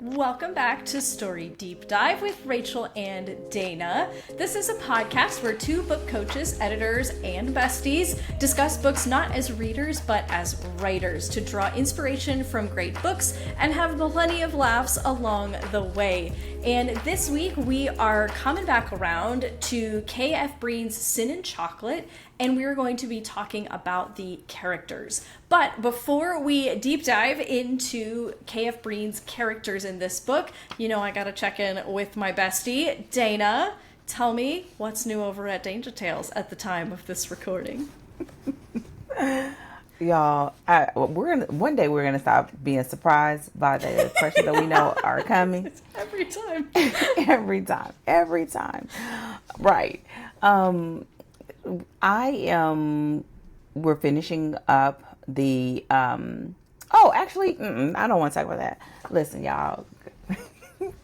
Welcome back to Story Deep Dive with Rachel and Dana. This is a podcast where two book coaches, editors, and besties discuss books not as readers but as writers to draw inspiration from great books and have plenty of laughs along the way. And this week we are coming back around to K.F. Breene's Sin and Chocolate, and we're going to be talking about the characters. But before we deep dive into K.F. Breene's characters in this book, you know I gotta check in with my bestie, Dana. Tell me what's new over at Danger Tales at the time of this recording. Y'all, one day we're gonna stop being surprised by the questions that we know are coming. Every time. every time. Right. We're finishing up the, actually, I don't want to talk about that. Listen, y'all,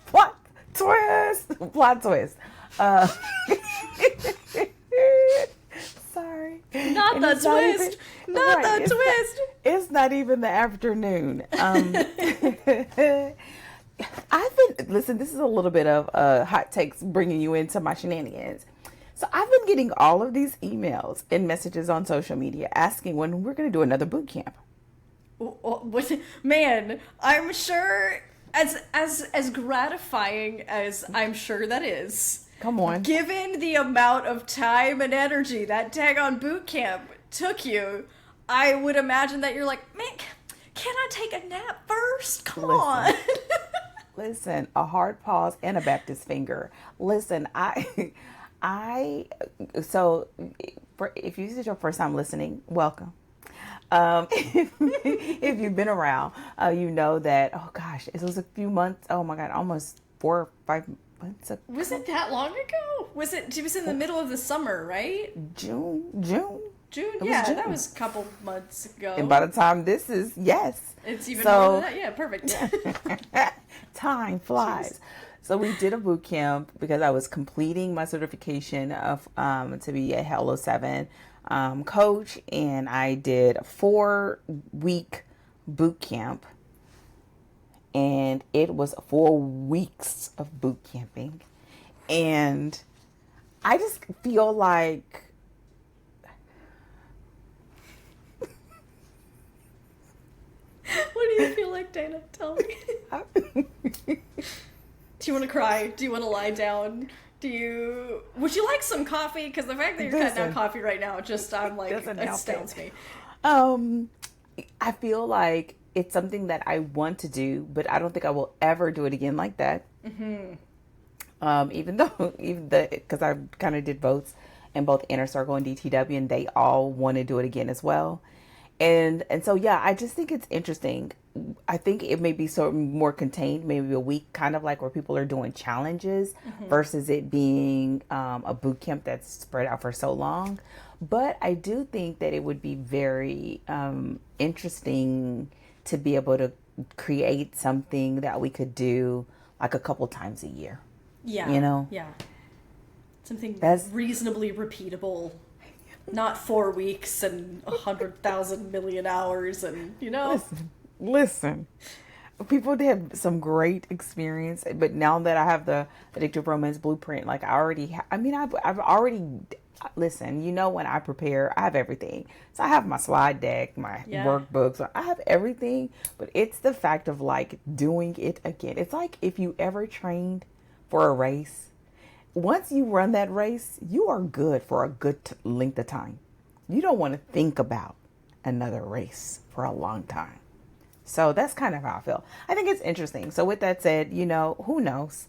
plot twist. Sorry. Not the twist. It's not even the afternoon. Listen, this is a little bit of hot takes bringing you into my shenanigans. So I've been getting all of these emails and messages on social media asking when we're going to do another boot camp. Man, I'm sure as gratifying as I'm sure that is. Come on. Given the amount of time and energy that daggone boot camp took you, I would imagine that you're like, man, can I take a nap first? Come on. Listen, a hard pause and a Baptist finger. Listen, if this is your first time listening, welcome. If you've been around, you know that, oh gosh, it was a few months, oh my God, almost 4 or 5 months ago. Was it that long ago? It was in the middle of the summer, right? June? Yeah, June. That was a couple months ago. And by the time this is, yes. It's even more than that. Yeah, perfect. Time flies. Jeez. So we did a boot camp because I was completing my certification of to be a Hello 7 coach, and I did a 4-week boot camp, and it was 4 weeks of boot camping, and I just feel like what do you feel like, Dana? Tell me. Do you want to cry? Do you want to lie down? Would you like some coffee? Because the fact that you're cutting down coffee right now, astounds me. I feel like it's something that I want to do, but I don't think I will ever do it again like that. Mm-hmm. Because I kind of did votes in both Inner Circle and DTW, and they all want to do it again as well. And so, yeah, I just think it's interesting. I think it may be sort of more contained, maybe a week, kind of like where people are doing challenges versus it being a boot camp that's spread out for so long. But I do think that it would be very interesting to be able to create something that we could do like a couple times a year. Yeah. You know? Yeah. Something that's reasonably repeatable. Not 4 weeks and 100,000 million hours and, you know. Listen. People did some great experience, but now that I have the Addictive Romance Blueprint, like I've already, listen, you know, when I prepare, I have everything. So I have my slide deck, my workbooks, I have everything, but it's the fact of like doing it again. It's like if you ever trained for a race, once you run that race, you are good for a good length of time. You don't want to think about another race for a long time. So that's kind of how I feel. I think it's interesting. So with that said, you know, who knows?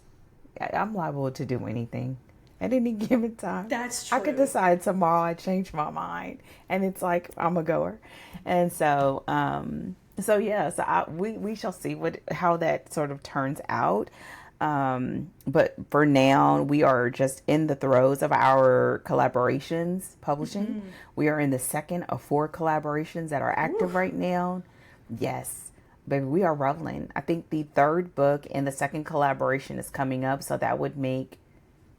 I'm liable to do anything at any given time. That's true. I could decide tomorrow I change my mind and it's like I'm a goer. And so we shall see how that sort of turns out. But for now, we are just in the throes of our collaborations publishing. Mm-hmm. We are in the second of 4 collaborations that are active right now. Yes, baby, we are rolling. I think the 3rd book and the 2nd collaboration is coming up. So that would make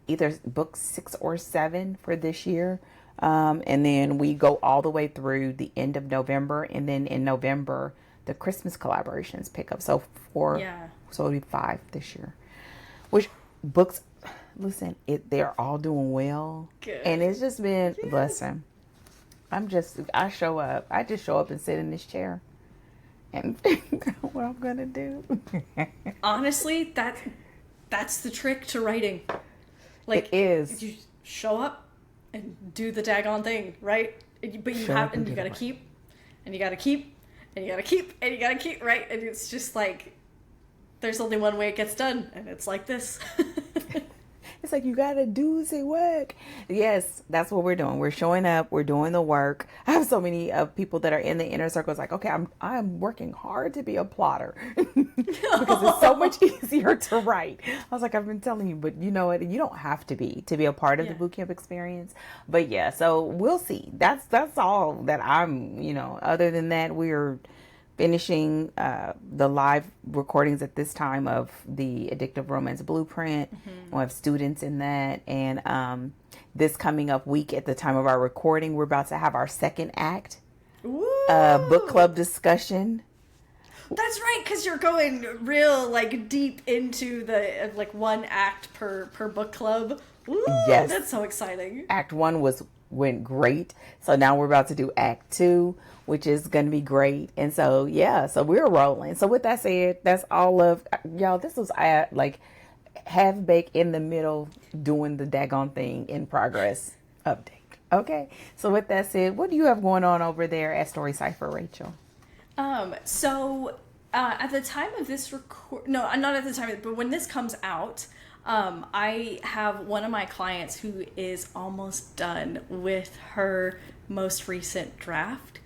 either book 6 or 7 for this year. And then we go all the way through the end of November. And then in November, the Christmas collaborations pick up. So So it'll be 5 this year. Which books, listen, they're all doing well. Good. And it's just been, listen, I just show up and sit in this chair and figure out what I'm going to do. Honestly, that's the trick to writing. Like, it is. You show up and do the daggone thing, right? But you have, and you gotta keep, and you gotta keep, and you gotta keep, and you gotta keep, right? And it's just like, there's only one way it gets done, and it's like this. It's like, you gotta do the work. Yes, that's what we're doing. We're showing up. We're doing the work. I have so many people that are in the inner circle. It's like, okay, I'm working hard to be a plotter because it's so much easier to write. I was like, I've been telling you, but you know what? You don't have to be a part of the bootcamp experience. But yeah, so we'll see. That's all that I'm. Other than that, we're finishing the live recordings at this time of the Addictive Romance Blueprint. We'll have students in that. And this coming up week at the time of our recording, we're about to have our second act book club discussion. That's right, because you're going real deep into the one act per book club. Ooh, yes, that's so exciting. Act 1 went great. So now we're about to do Act 2, which is going to be great. And so, so we're rolling. So with that said, that's all of y'all. This was half baked in the middle doing the daggone thing in progress update. Okay. So with that said, what do you have going on over there at Story Cipher, Rachel? So at the time of this not at the time, but when this comes out, I have one of my clients who is almost done with her most recent draft.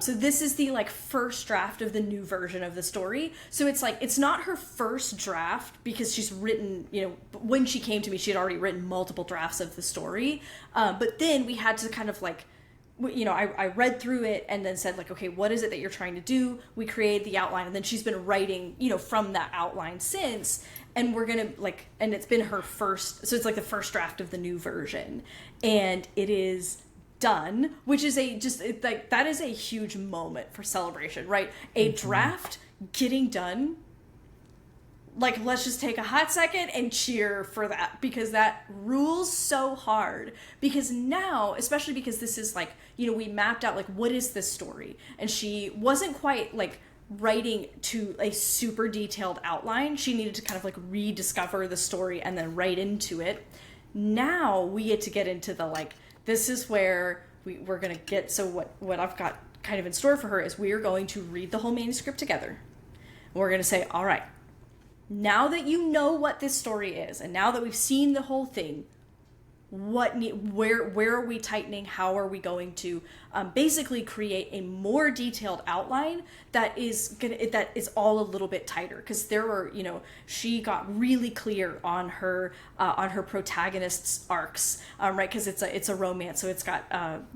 So this is the first draft of the new version of the story. So it's not her first draft because she's written, when she came to me, she had already written multiple drafts of the story. But then we had to kind of I read through it and then said okay, what is it that you're trying to do? We created the outline, and then she's been writing, from that outline since. And we're gonna and it's been her first, so it's the first draft of the new version, and it is done, which is that is a huge moment for celebration, right? A draft getting done. Let's just take a hot second and cheer for that, because that rules so hard. Because now, especially because this is we mapped out what is this story, and she wasn't quite writing to a super detailed outline. She needed to kind of rediscover the story and then write into it. Now we get into the this is where we're gonna get. So what I've got kind of in store for her is we are going to read the whole manuscript together. We're gonna say, all right, now that you know what this story is, and now that we've seen the whole thing, where are we tightening? How are we going to basically create a more detailed outline that is all a little bit tighter? Because there were, she got really clear on her protagonists' arcs, right? Because it's a romance, so it's got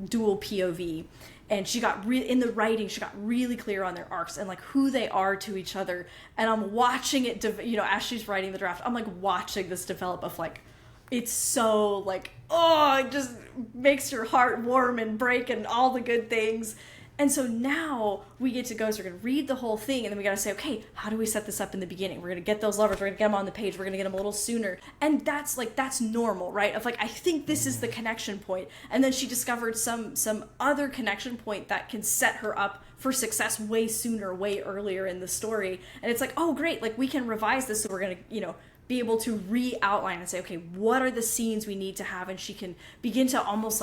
dual POV. And she got in the writing, she got really clear on their arcs and who they are to each other. And I'm watching it, as she's writing the draft, I'm watching this develop of it's so it just makes your heart warm and break and all the good things. And so now we get to go, so we're going to read the whole thing, and then we got to say, okay, how do we set this up in the beginning? We're going to get those lovers, we're going to get them on the page, we're going to get them a little sooner. And that's that's normal, right? Of I think this is the connection point. And then she discovered some other connection point that can set her up for success way sooner, way earlier in the story. And it's oh, great, we can revise this, so we're going to, be able to re-outline and say, okay, what are the scenes we need to have? And she can begin to almost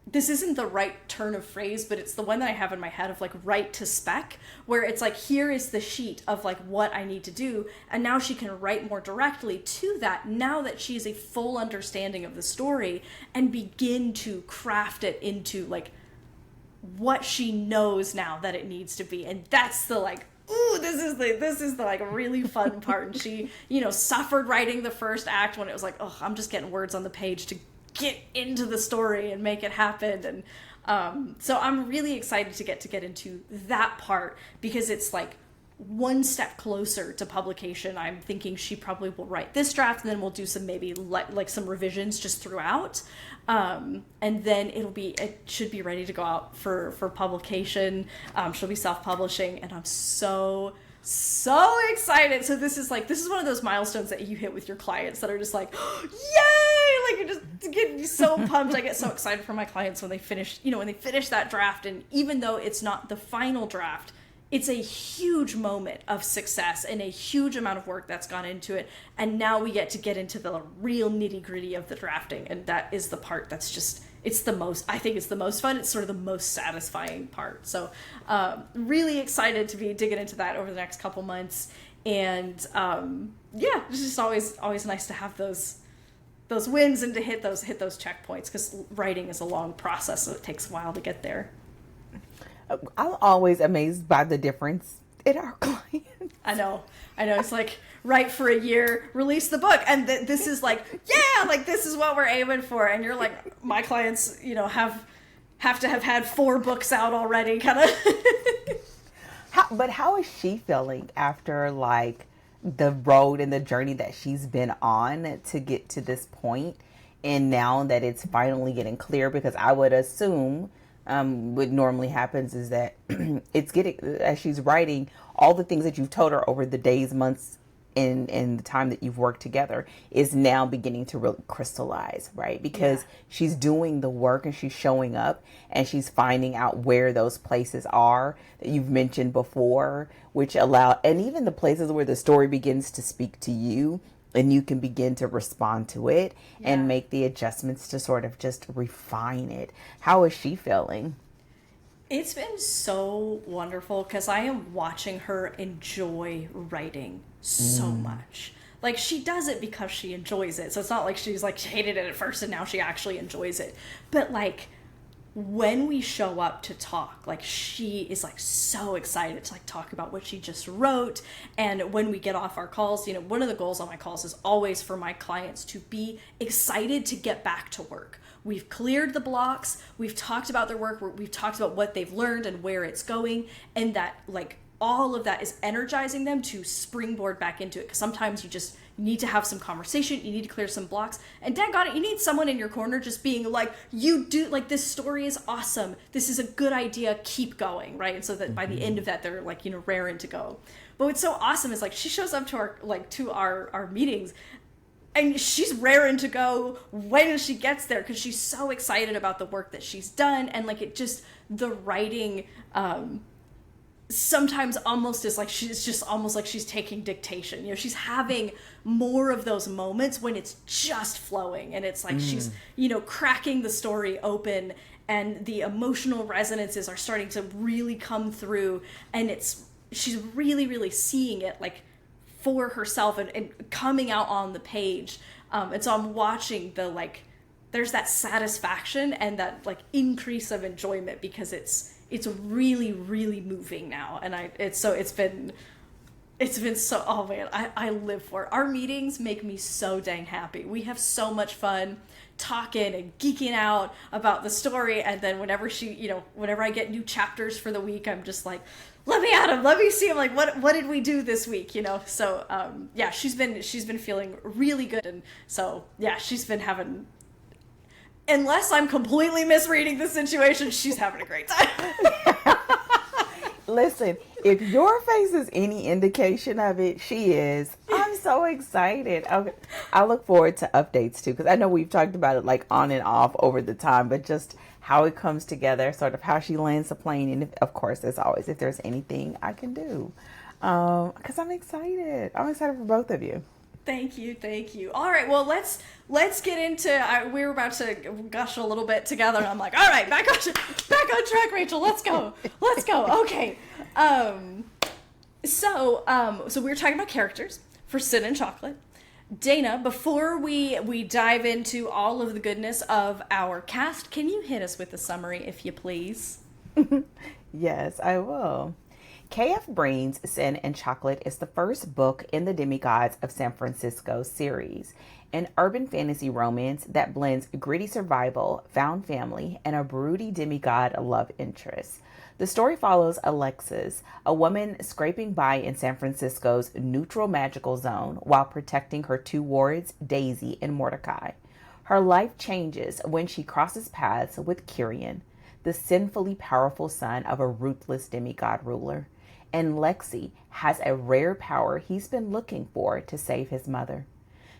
this isn't the right turn of phrase, but it's the one that I have in my head of write to spec, where it's here is the sheet of what I need to do. And now she can write more directly to that, now that she has a full understanding of the story, and begin to craft it into what she knows now that it needs to be. And that's the ooh, this is the really fun part. And she, suffered writing the first act when it was oh, I'm just getting words on the page to get into the story and make it happen. And so I'm really excited to get into that part, because it's one step closer to publication. I'm thinking she probably will write this draft, and then we'll do some maybe some revisions just throughout, and then it should be ready to go out for publication. She'll be self-publishing, and I'm so So excited. So this is one of those milestones that you hit with your clients that are just like, yay! Like, you're just getting so pumped. I get so excited for my clients when they finish, when they finish that draft. And even though it's not the final draft, it's a huge moment of success and a huge amount of work that's gone into it. And now we get into the real nitty gritty of the drafting. And that is the part that's just, I think it's the most fun. It's sort of the most satisfying part. So really excited to be digging into that over the next couple months. And it's just always nice to have those wins and to hit those checkpoints, because writing is a long process, so it takes a while to get there. I'm always amazed by the difference in our clients. I know. It's like, write for a year, release the book. And this is like, yeah, like this is what we're aiming for. And you're like, my clients, have to have had 4 books out already, kind of. But how is she feeling after like the road and the journey that she's been on to get to this point? And now that it's finally getting clear, because I would assume what normally happens is that it's getting, as she's writing, all the things that you've told her over the days, months, in the time that you've worked together is now beginning to really crystallize, right? Because she's doing the work and she's showing up and she's finding out where those places are that you've mentioned before, which allow, and even the places where the story begins to speak to you and you can begin to respond to it and make the adjustments to sort of just refine it. How is she feeling? It's been so wonderful because I am watching her enjoy writing so much. Like, she does it because she enjoys it. So it's not like she's like, she hated it at first and now she actually enjoys it. But like, when we show up to talk, like, she is like so excited to like talk about what she just wrote. And when we get off our calls, one of the goals on my calls is always for my clients to be excited to get back to work. We've cleared the blocks. We've talked about their work. We've talked about what they've learned and where it's going. And that, like, all of that is energizing them to springboard back into it. Because sometimes you need to have some conversation. You need to clear some blocks. And daggone it, you need someone in your corner just being like, this story is awesome. This is a good idea. Keep going, right? And so that by the end of that, they're like, raring to go. But what's so awesome is like, she shows up to our meetings, and she's raring to go when she gets there because she's so excited about the work that she's done. And like, the writing sometimes almost is like, she's just almost like she's taking dictation. She's having more of those moments when it's just flowing. And it's like she's, cracking the story open and the emotional resonances are starting to really come through. And she's really, really seeing it like for herself and coming out on the page. And so I'm watching there's that satisfaction and that like increase of enjoyment because it's really, really moving now. And it's been so, oh man, I live for it. Our meetings make me so dang happy. We have so much fun talking and geeking out about the story. And then whenever whenever I get new chapters for the week, I'm just like, let me at him. Let me see him. Like, what did we do this week? So, she's been feeling really good. And so, she's been having, unless I'm completely misreading the situation, she's having a great time. Listen, if your face is any indication of it, she is. I'm so excited. Okay. I look forward to updates too, because I know we've talked about it like on and off over the time, but just how it comes together, sort of how she lands the plane. And of course, as always, if there's anything I can do, because I'm excited. I'm excited for both of you. Thank you. All right, well, let's get into. We were about to gush a little bit together, and I'm like, all right, back on track, Rachel. Let's go. Okay. So we were talking about characters for Sin and Chocolate. Dana, before we dive into all of the goodness of our cast, can you hit us with a summary, if you please? Yes, I will. K.F. Breene's Sin and Chocolate is the first book in the Demigods of San Francisco series, an urban fantasy romance that blends gritty survival, found family, and a broody demigod love interest. The story follows Alexis, a woman scraping by in San Francisco's neutral magical zone while protecting her 2 wards, Daisy and Mordecai. Her life changes when she crosses paths with Kyrian, the sinfully powerful son of a ruthless demigod ruler. and Lexi has a rare power he's been looking for to save his mother.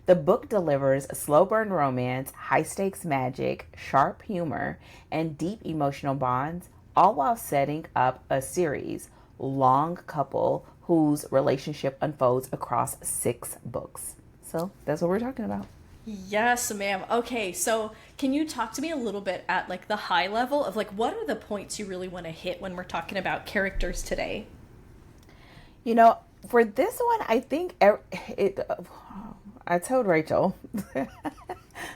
The book delivers slow burn romance, high stakes magic, sharp humor, and deep emotional bonds, all while setting up a series long couple whose relationship unfolds across 6 books. So that's what we're talking about. Yes, ma'am. Okay, so can you talk to me a little bit at like the high level of like what are the points you really want to hit when we're talking about characters today? You know, for this one, I think I told Rachel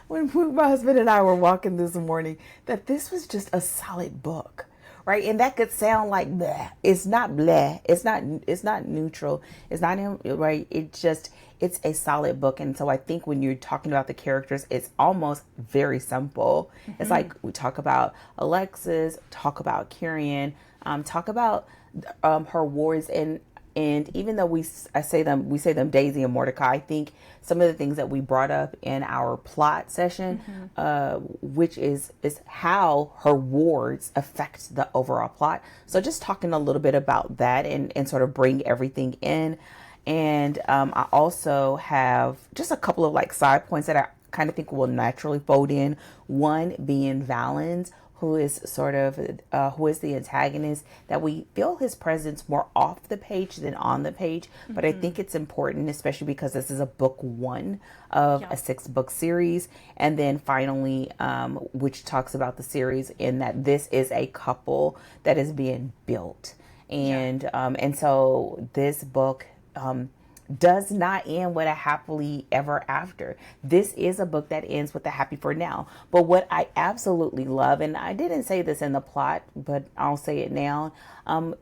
when my husband and I were walking this morning that this was just a solid book, right? And that could sound like bleh. It's not bleh. It's not neutral. It's not right. It's a solid book. And so I think when you're talking about the characters, it's almost very simple. Mm-hmm. It's like we talk about Alexis, talk about Kieran, talk about her wars, and even though we say them Daisy and Mordecai, I think some of the things that we brought up in our plot session, which is how her wards affect the overall plot. So just talking a little bit about that and sort of bring everything in. And I also have just a couple of like side points that I kind of think will naturally fold in. One being Valens, who is sort of who is the antagonist, that we feel his presence more off the page than on the page. But I think it's important, especially because this is a book 1 of a 6-book series. And then finally, which talks about the series in that this is a couple that is being built. And so this book does not end with a happily ever after. This is a book that ends with a happy for now. But what I absolutely love, and I didn't say this in the plot, but I'll say it now.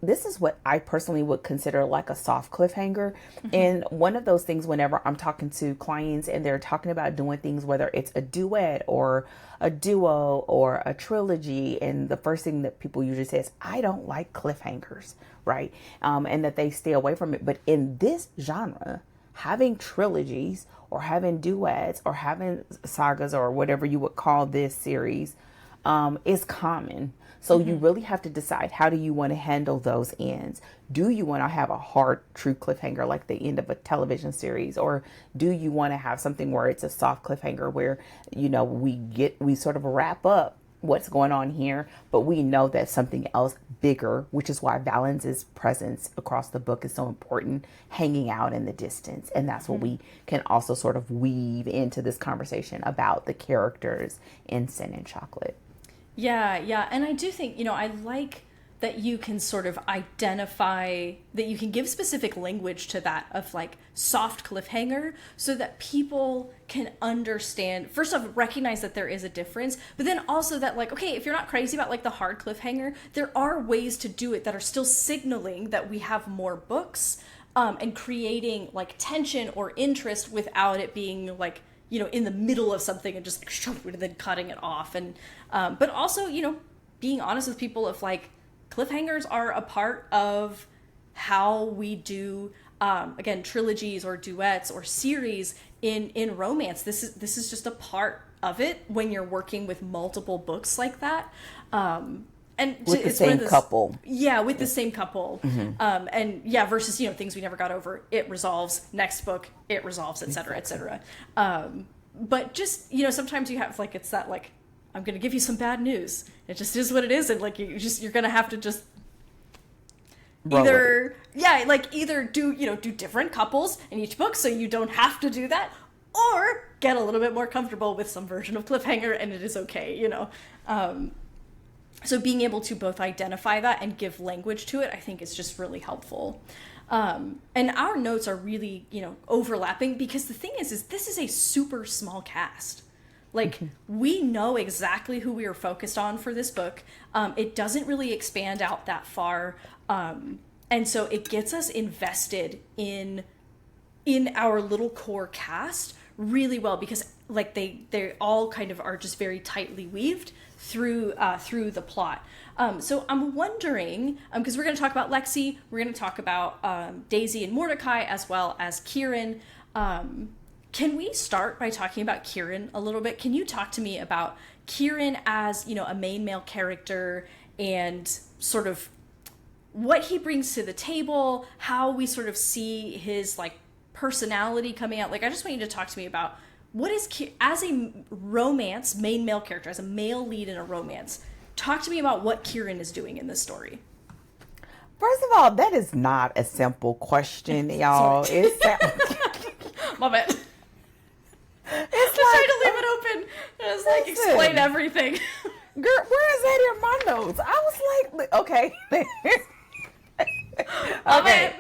This is what I personally would consider like a soft cliffhanger. And one of those things whenever I'm talking to clients and they're talking about doing things, whether it's a duet or a duo or a trilogy, and the first thing that people usually say is, I don't like cliffhangers, right? And that they stay away from it. But in this genre, having trilogies or having duets or having sagas or whatever you would call this series is common. So you really have to decide, how do you want to handle those ends? Do you want to have a hard, true cliffhanger like the end of a television series? Or do you want to have something where it's a soft cliffhanger where, you know, we sort of wrap up what's going on here, but we know that something else bigger, which is why Valens' presence across the book is so important, hanging out in the distance. And that's what we can also sort of weave into this conversation about the characters in Sin and Chocolate. Yeah. And I do think, I like that you can sort of identify, that you can give specific language to that of like soft cliffhanger so that people can understand, first off, recognize that there is a difference, but then also that like, okay, if you're not crazy about like the hard cliffhanger, there are ways to do it that are still signaling that we have more books and creating like tension or interest without it being like, in the middle of something and just and then cutting it off. And but also, being honest with people of like, cliffhangers are a part of how we do again, trilogies or duets or series in romance. This is just a part of it when you're working with multiple books like that. And with the same couple. Yeah, with the same couple. And versus, things we never got over. It resolves. Next book, it resolves, et cetera, et cetera. But just, sometimes you have like, it's that like, I'm going to give you some bad news. It just is what it is. And like, you're going to have to just either do different couples in each book so you don't have to do that, or get a little bit more comfortable with some version of cliffhanger and it is okay, So being able to both identify that and give language to it, I think is just really helpful. And our notes are really, overlapping because the thing is this is a super small cast. Like, we know exactly who we are focused on for this book. It doesn't really expand out that far. And so it gets us invested in our little core cast really well because like they all kind of are just very tightly weaved through the plot. So I'm wondering, because we're going to talk about Lexi, we're going to talk about Daisy and Mordecai as well as Kieran. Can we start by talking about Kieran a little bit? Can you talk to me about Kieran as, a main male character and sort of what he brings to the table, how we sort of see his like personality coming out. Like, I just want you to talk to me about what is, as a romance main male character, as a male lead in a romance, talk to me about what Kieran is doing in this story. First of all, that is not a simple question, y'all. It's my bad. It's like, trying to leave it open. Just like explain everything. Girl, where is that in my notes? I was like, okay. Okay.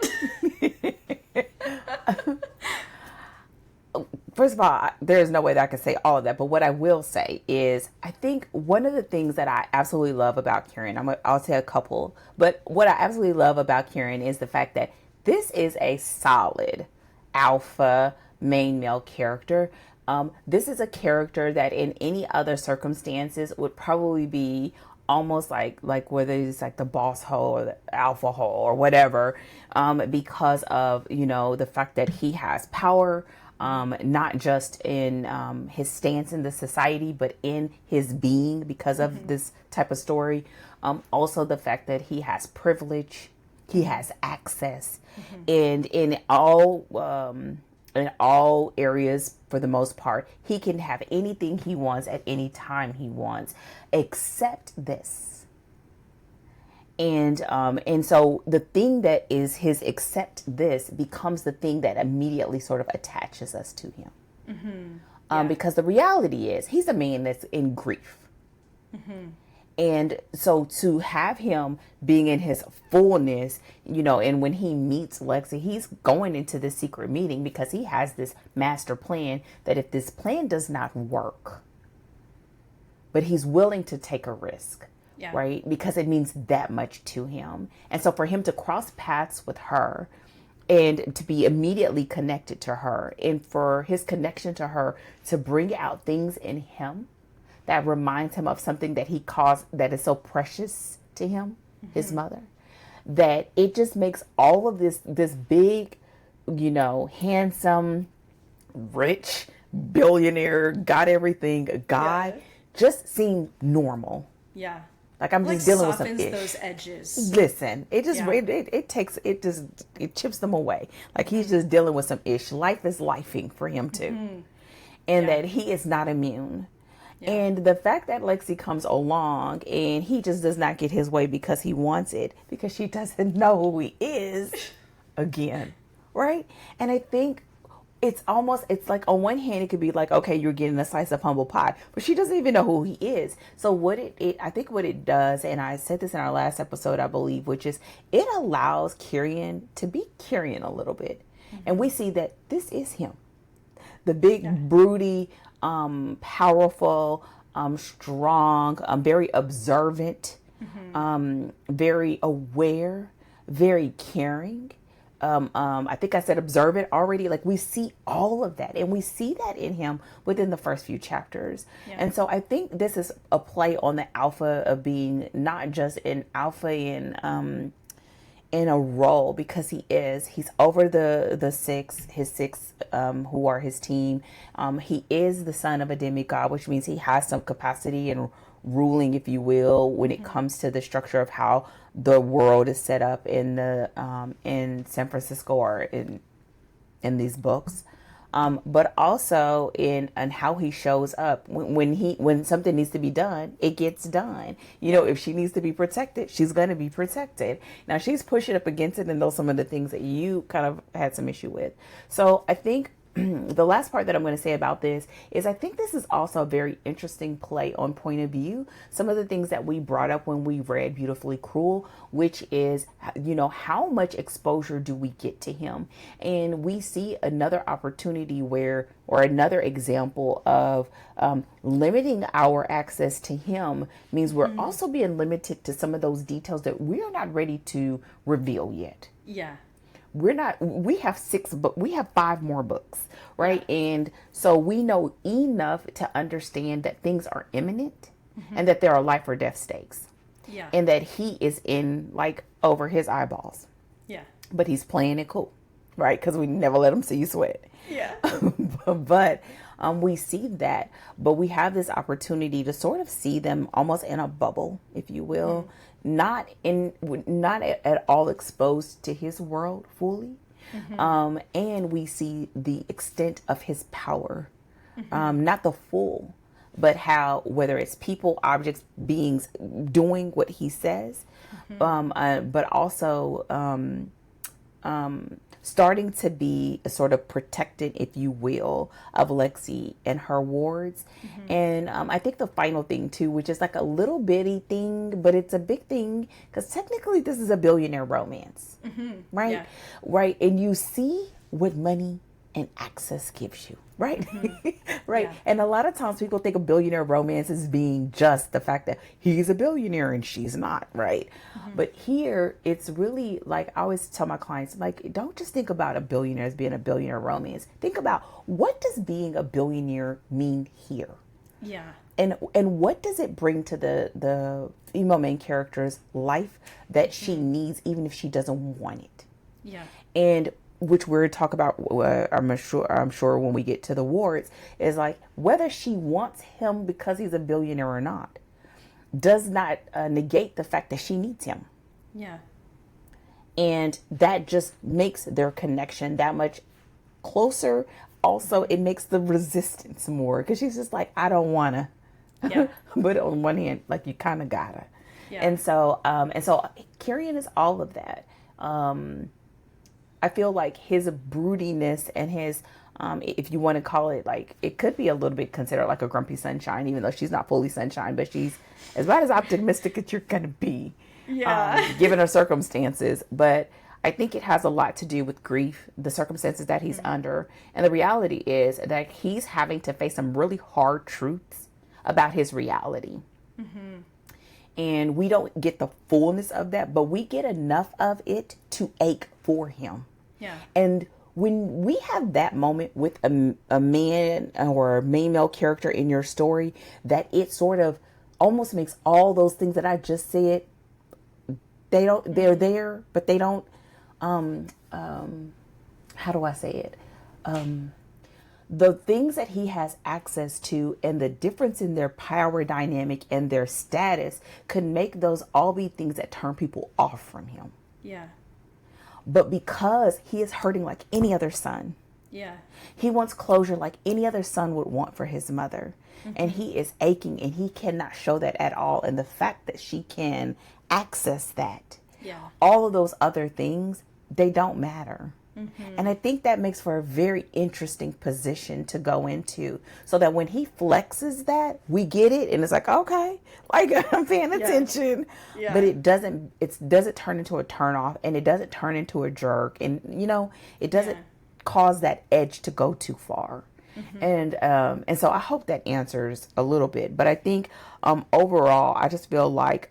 First of all, there's no way that I can say all of that. But what I will say is, I think one of the things that I absolutely love about Kieran, I'll say a couple, but what I absolutely love about Kieran is the fact that this is a solid alpha main male character. This is a character that in any other circumstances would probably be almost like whether it's like the boss hole or the alpha hole or whatever, because of, you know, the fact that he has power, not just in his stance in the society, but in his being because of this type of story. Also the fact that he has privilege, he has access, and in all areas, for the most part, he can have anything he wants at any time he wants, except this. And so the thing that is his except this becomes the thing that immediately sort of attaches us to him. Because the reality is he's a man that's in grief. And so to have him being in his fullness, you know, and when he meets Lexi, he's going into this secret meeting because he has this master plan that if this plan does not work, but he's willing to take a risk, right? Because it means that much to him. And so for him to cross paths with her and to be immediately connected to her, and for his connection to her to bring out things in him that reminds him of something that he caused that is so precious to him, his mother, that it just makes all of this big, you know, handsome, rich, billionaire, got everything guy just seem normal. Yeah. Like I'm just dealing with some ish. Those edges. Listen, it just it chips them away. Like he's just dealing with some ish. Life is lifing for him too, and that he is not immune. And the fact that Lexi comes along and he just does not get his way because he wants it, because she doesn't know who he is again, right? And I think it's like on one hand, it could be like, okay, you're getting a slice of humble pie, but she doesn't even know who he is. So I think what it does, and I said this in our last episode, I believe, which is it allows Kieran to be Kieran a little bit. And we see that this is him. The big, broody, powerful, strong, very observant, very aware, very caring. I think I said observant already. Like we see all of that, and we see that in him within the first few chapters. And so I think this is a play on the alpha of being not just an alpha in a role, because he's over his six who are his team. He is the son of a demigod, which means he has some capacity in ruling, if you will, when it comes to the structure of how the world is set up in San Francisco or in these books. But also in how he shows up when something needs to be done, it gets done. You know, if she needs to be protected, she's going to be protected. Now she's pushing up against it, and those are some of the things that you kind of had some issue with. So I think the last part that I'm going to say about this is I think this is also a very interesting play on point of view. Some of the things that we brought up when we read Beautifully Cruel, which is, you know, how much exposure do we get to him? And we see another opportunity or another example of limiting our access to him means we're also being limited to some of those details that we're not ready to reveal yet. Yeah. We have 6 books, we have 5 more books, right? And so we know enough to understand that things are imminent and that there are life or death stakes. Yeah. And that he is in like over his eyeballs. Yeah. But he's playing it cool, right? Because we never let him see you sweat. Yeah. But we see that, but we have this opportunity to sort of see them almost in a bubble, if you will, not at all exposed to his world fully. And we see the extent of his power, not the full, but how, whether it's people, objects, beings doing what he says, but also starting to be a sort of protected, if you will, of Lexi and her wards. And I think the final thing too, which is like a little bitty thing, but it's a big thing because technically this is a billionaire romance, right? Yeah. Right. And you see what money and access gives you, right? Right. Yeah. And a lot of times people think of billionaire romance as being just the fact that he's a billionaire and she's not, right? But here it's really like, I always tell my clients, like, don't just think about a billionaire as being a billionaire romance. Think about, what does being a billionaire mean here? Yeah. And what does it bring to the female main character's life that she needs, even if she doesn't want it? Yeah. And which we're talk about, I'm sure when we get to the wards, is like, whether she wants him because he's a billionaire or not does not negate the fact that she needs him. Yeah. And that just makes their connection that much closer. Also, it makes the resistance more, because she's just like, I don't wanna. Yeah. But on one hand, like, you kind of gotta. Yeah. And so Kyrian is all of that. I feel like his broodiness and his, if you want to call it, like, it could be a little bit considered like a grumpy sunshine, even though she's not fully sunshine, but she's as about as optimistic as you're going to be, given her circumstances. But I think it has a lot to do with grief, the circumstances that he's under. And the reality is that he's having to face some really hard truths about his reality. And we don't get the fullness of that, but we get enough of it to ache for him. Yeah. And when we have that moment with a man or a male character in your story, that it sort of almost makes all those things that I just said, they're there, but they don't, how do I say it? The things that he has access to and the difference in their power dynamic and their status could make those all be things that turn people off from him. Yeah. But because he is hurting like any other son, he wants closure like any other son would want for his mother. And he is aching, and he cannot show that at all. And the fact that she can access that, all of those other things, they don't matter. And I think that makes for a very interesting position to go into, so that when he flexes that, we get it, and it's like, okay, like, I'm paying attention. But it doesn't turn into a turn off, and it doesn't turn into a jerk, and it doesn't cause that edge to go too far. And so I hope that answers a little bit. But I think overall, I just feel like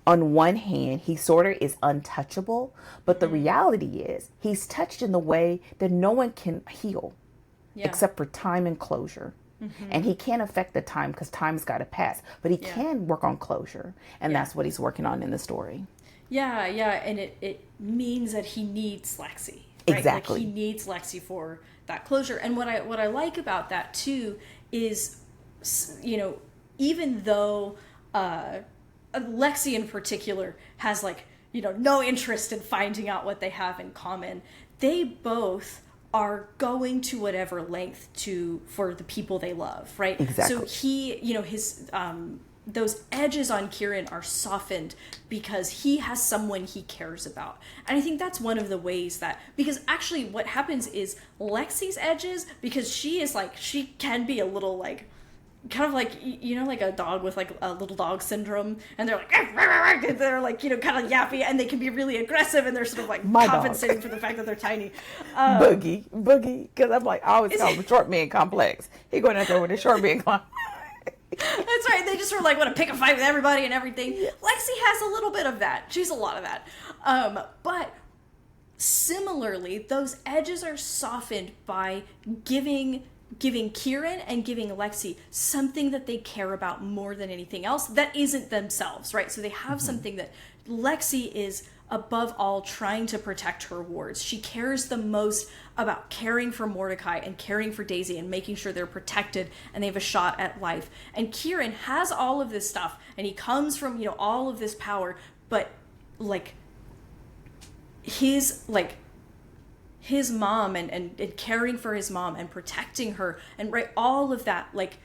on one hand, he sort of is untouchable, but the reality is he's touched in the way that no one can heal except for time and closure. And he can't affect the time because time's got to pass, but he can work on closure. And that's what he's working on in the story. Yeah. And it means that he needs Lexi. Right? Exactly. Like, he needs Lexi for that closure. And what I like about that too is, even though, Lexi in particular has no interest in finding out what they have in common, they both are going to whatever length for the people they love, right? Exactly. So he, his those edges on Kieran are softened because he has someone he cares about. And I think that's one of the ways that, because actually what happens is Lexi's edges, because she can be a little kind of like a dog with a little dog syndrome, and they're they're kind of yappy, and they can be really aggressive, and they're sort of compensating for the fact that they're tiny. Boogie, because I'm I always call him short man complex. He going out there with a short man complex. That's right. They just sort of want to pick a fight with everybody and everything. Lexi has a little bit of that. She's a lot of that. But similarly, those edges are softened by giving Kieran and giving Lexi something that they care about more than anything else that isn't themselves, right? So they have something that Lexi is above all trying to protect her wards. She cares the most about caring for Mordecai and caring for Daisy and making sure they're protected and they have a shot at life. And Kieran has all of this stuff, and he comes from, you know, all of this power, but like his mom and caring for his mom and protecting her and right, all of that, like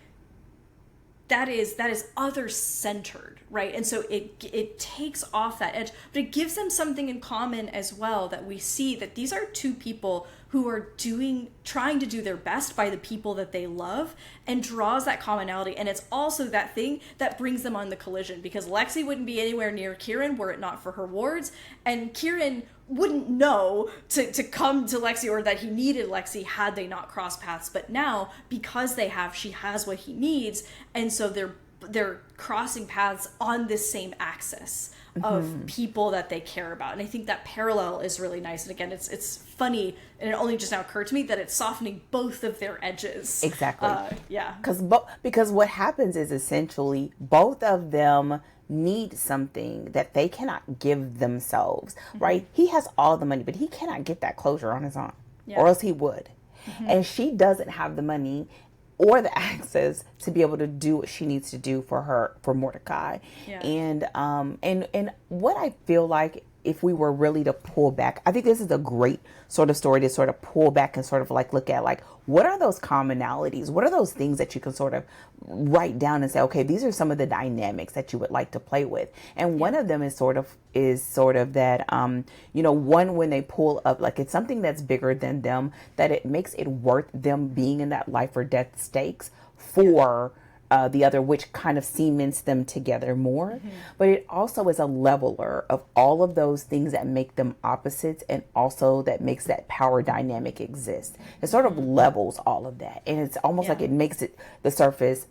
that is other centered, right? And so it takes off that edge, but it gives them something in common as well, that we see that these are two people who are trying to do their best by the people that they love, and draws that commonality. And it's also that thing that brings them on the collision, because Lexi wouldn't be anywhere near Kieran were it not for her wards, and Kieran wouldn't know to come to Lexi, or that he needed Lexi, had they not crossed paths. But now, because she has what he needs, and so they're crossing paths on this same axis of people that they care about. And I think that parallel is really nice. And again, it's funny, and it only just now occurred to me that it's softening both of their edges. Exactly. Yeah. Because what happens is essentially both of them need something that they cannot give themselves, right? He has all the money, but he cannot get that closure on his own, or else he would. And she doesn't have the money or the access to be able to do what she needs to do for Mordecai. Yeah. And what I feel like, if we were really to pull back, I think this is a great sort of story to sort of pull back and sort of like look at, like, what are those commonalities? What are those things that you can sort of write down and say, okay, these are some of the dynamics that you would like to play with. And one of them is sort of that, one, when they pull up, like, it's something that's bigger than them, that it makes it worth them being in that life or death stakes for the other, which kind of cements them together more. But it also is a leveler of all of those things that make them opposites, and also that makes that power dynamic exist. It sort of levels all of that, and it's almost like it makes the surface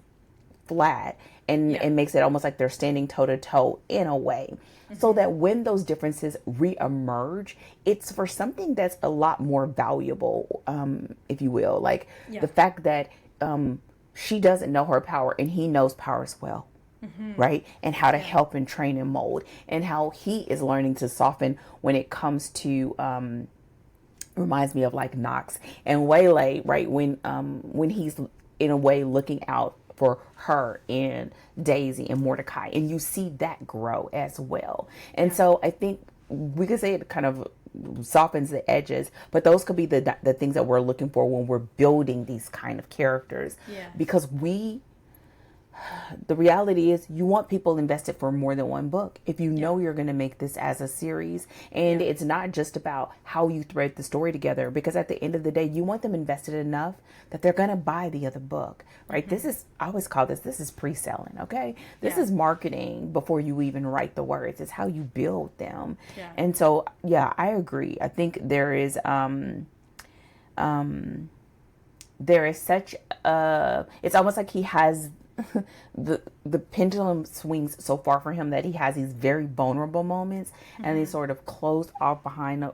flat, and it makes it almost like they're standing toe to toe in a way. So that when those differences reemerge, it's for something that's a lot more valuable, if you will. Like the fact that she doesn't know her power, and he knows power as well, right? And how to help and train and mold, and how he is learning to soften when it comes to, reminds me of like Knox and Waylay, right? When he's in a way looking out for her and Daisy and Mordecai, and you see that grow as well. And so I think we could say it kind of softens the edges, but those could be the things that we're looking for when we're building these kind of characters. Because the reality is, you want people invested for more than one book. If you know you're going to make this as a series, and it's not just about how you thread the story together, because at the end of the day, you want them invested enough that they're going to buy the other book, right? I always call this is pre-selling, okay? This is marketing before you even write the words. It's how you build them. And so, I agree. I think there is such it's almost like he has the pendulum swings so far for him that he has these very vulnerable moments, and they sort of close off behind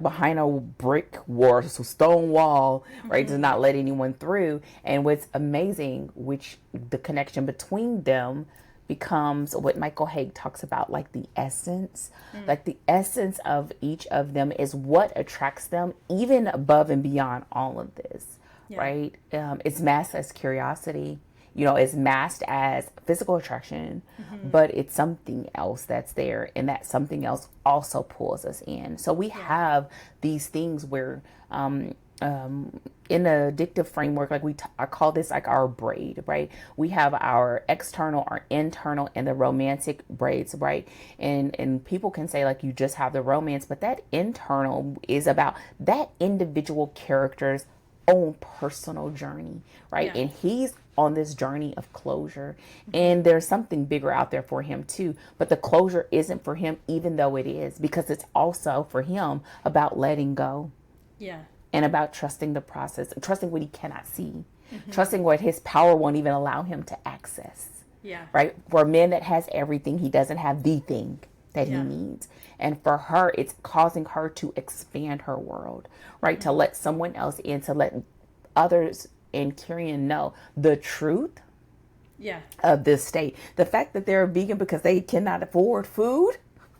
behind a brick wall, so stone wall, right, to not let anyone through. And what's amazing, which the connection between them becomes what Michael Haig talks about, like the essence. Like the essence of each of them is what attracts them, even above and beyond all of this. Right? It's masked as curiosity, it's masked as physical attraction, but it's something else that's there, and that something else also pulls us in. So we have these things where, in the addictive framework, like I call this like our braid, right? We have our external, our internal, and the romantic braids, right? And people can say like you just have the romance, but that internal is about that individual character's own personal journey, right? And he's on this journey of closure, and there's something bigger out there for him too, but the closure isn't for him, even though it is, because it's also for him about letting go, and about trusting the process, trusting what he cannot see, trusting what his power won't even allow him to access, right? For a man that has everything, he doesn't have the thing that he needs. And for her, it's causing her to expand her world, right? To let someone else in, to let others in Kieran know the truth of this state. The fact that they're vegan because they cannot afford food,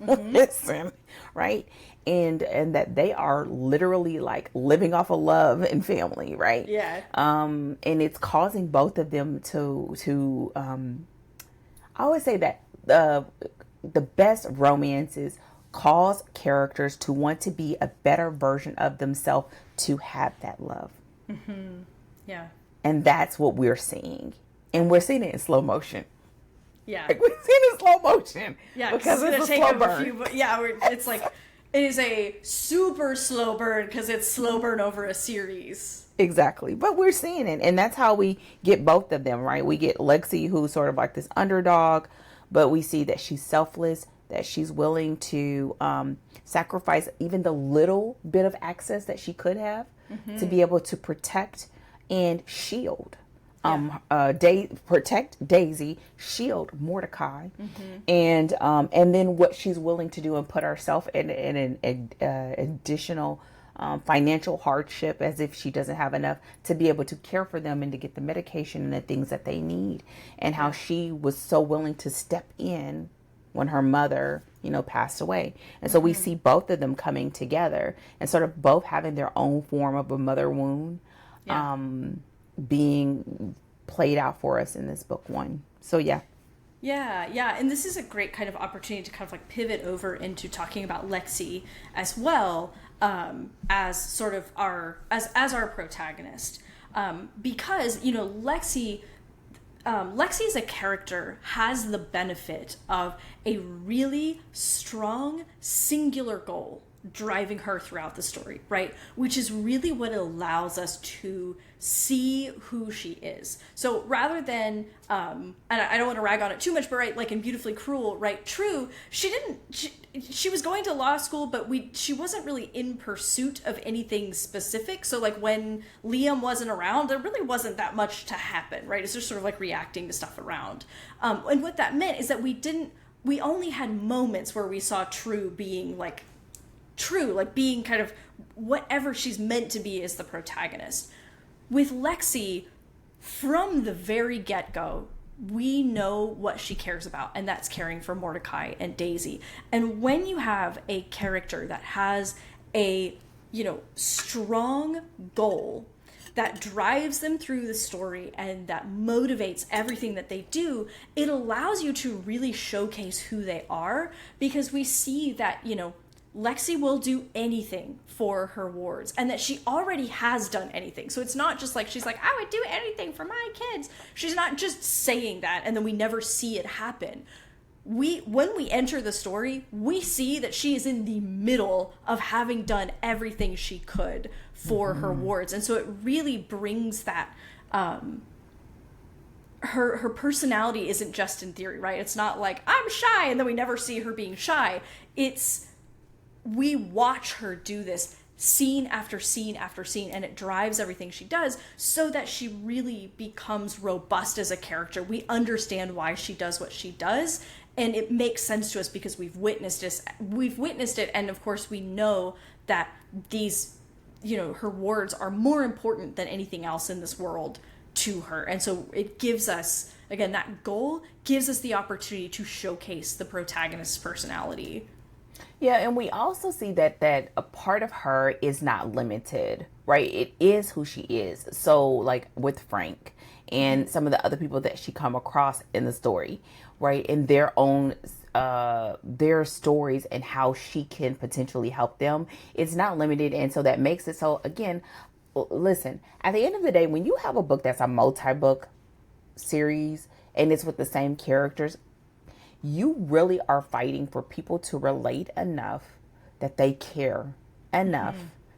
Listen, right? And that they are literally like living off of love and family, right? Yeah. And it's causing both of them to I always say that the best romances cause characters to want to be a better version of themselves to have that love. Yeah. And that's what we're seeing. And we're seeing it in slow motion. Yeah. Like, we're seeing it in slow motion. Yeah, because it's a take slow a burn. few, yeah, it's like, it is a super slow burn because it's slow burn over a series. Exactly. But we're seeing it. And that's how we get both of them, right? We get Lexi, who's sort of like this underdog, but we see that she's selfless, that she's willing to sacrifice even the little bit of access that she could have to be able to protect and shield. Protect Daisy, shield Mordecai, and then what she's willing to do and put herself in an additional financial hardship, as if she doesn't have enough to be able to care for them and to get the medication and the things that they need, and how she was so willing to step in when her mother, passed away. And so we see both of them coming together and sort of both having their own form of a mother wound. Being played out for us in this book one. So yeah. Yeah, and this is a great kind of opportunity to kind of like pivot over into talking about Lexi as well, as sort of our protagonist, because Lexi as a character has the benefit of a really strong singular goal driving her throughout the story, right? Which is really what allows us to see who she is. So rather than, and I don't want to rag on it too much, but right, like in Beautifully Cruel, right? True, she was going to law school, but she wasn't really in pursuit of anything specific. So like when Liam wasn't around, there really wasn't that much to happen, right? It's just sort of like reacting to stuff around. And what that meant is that we only had moments where we saw True being being kind of whatever she's meant to be as the protagonist. With Lexi, from the very get-go, we know what she cares about, and that's caring for Mordecai and Daisy. And when you have a character that has a, strong goal that drives them through the story and that motivates everything that they do, it allows you to really showcase who they are, because we see that, Lexi will do anything for her wards, and that she already has done anything. So it's not just like she's like, I would do anything for my kids. She's not just saying that and then we never see it happen. When we enter the story, we see that she is in the middle of having done everything she could for her wards. And so it really brings that her personality isn't just in theory, right? It's not like I'm shy and then we never see her being shy. We watch her do this scene after scene after scene, and it drives everything she does so that she really becomes robust as a character. We understand why she does what she does, and it makes sense to us because we've witnessed it, and of course we know that these, her wards are more important than anything else in this world to her. And so it gives us, again, that goal gives us the opportunity to showcase the protagonist's personality. Yeah, and we also see that a part of her is not limited, right? It is who she is. So like with Frank and some of the other people that she come across in the story, right? In their own their stories and how she can potentially help them, it's not limited. And so that makes it so, again, listen, at the end of the day, when you have a book that's a multi-book series and it's with the same characters, you really are fighting for people to relate enough that they care enough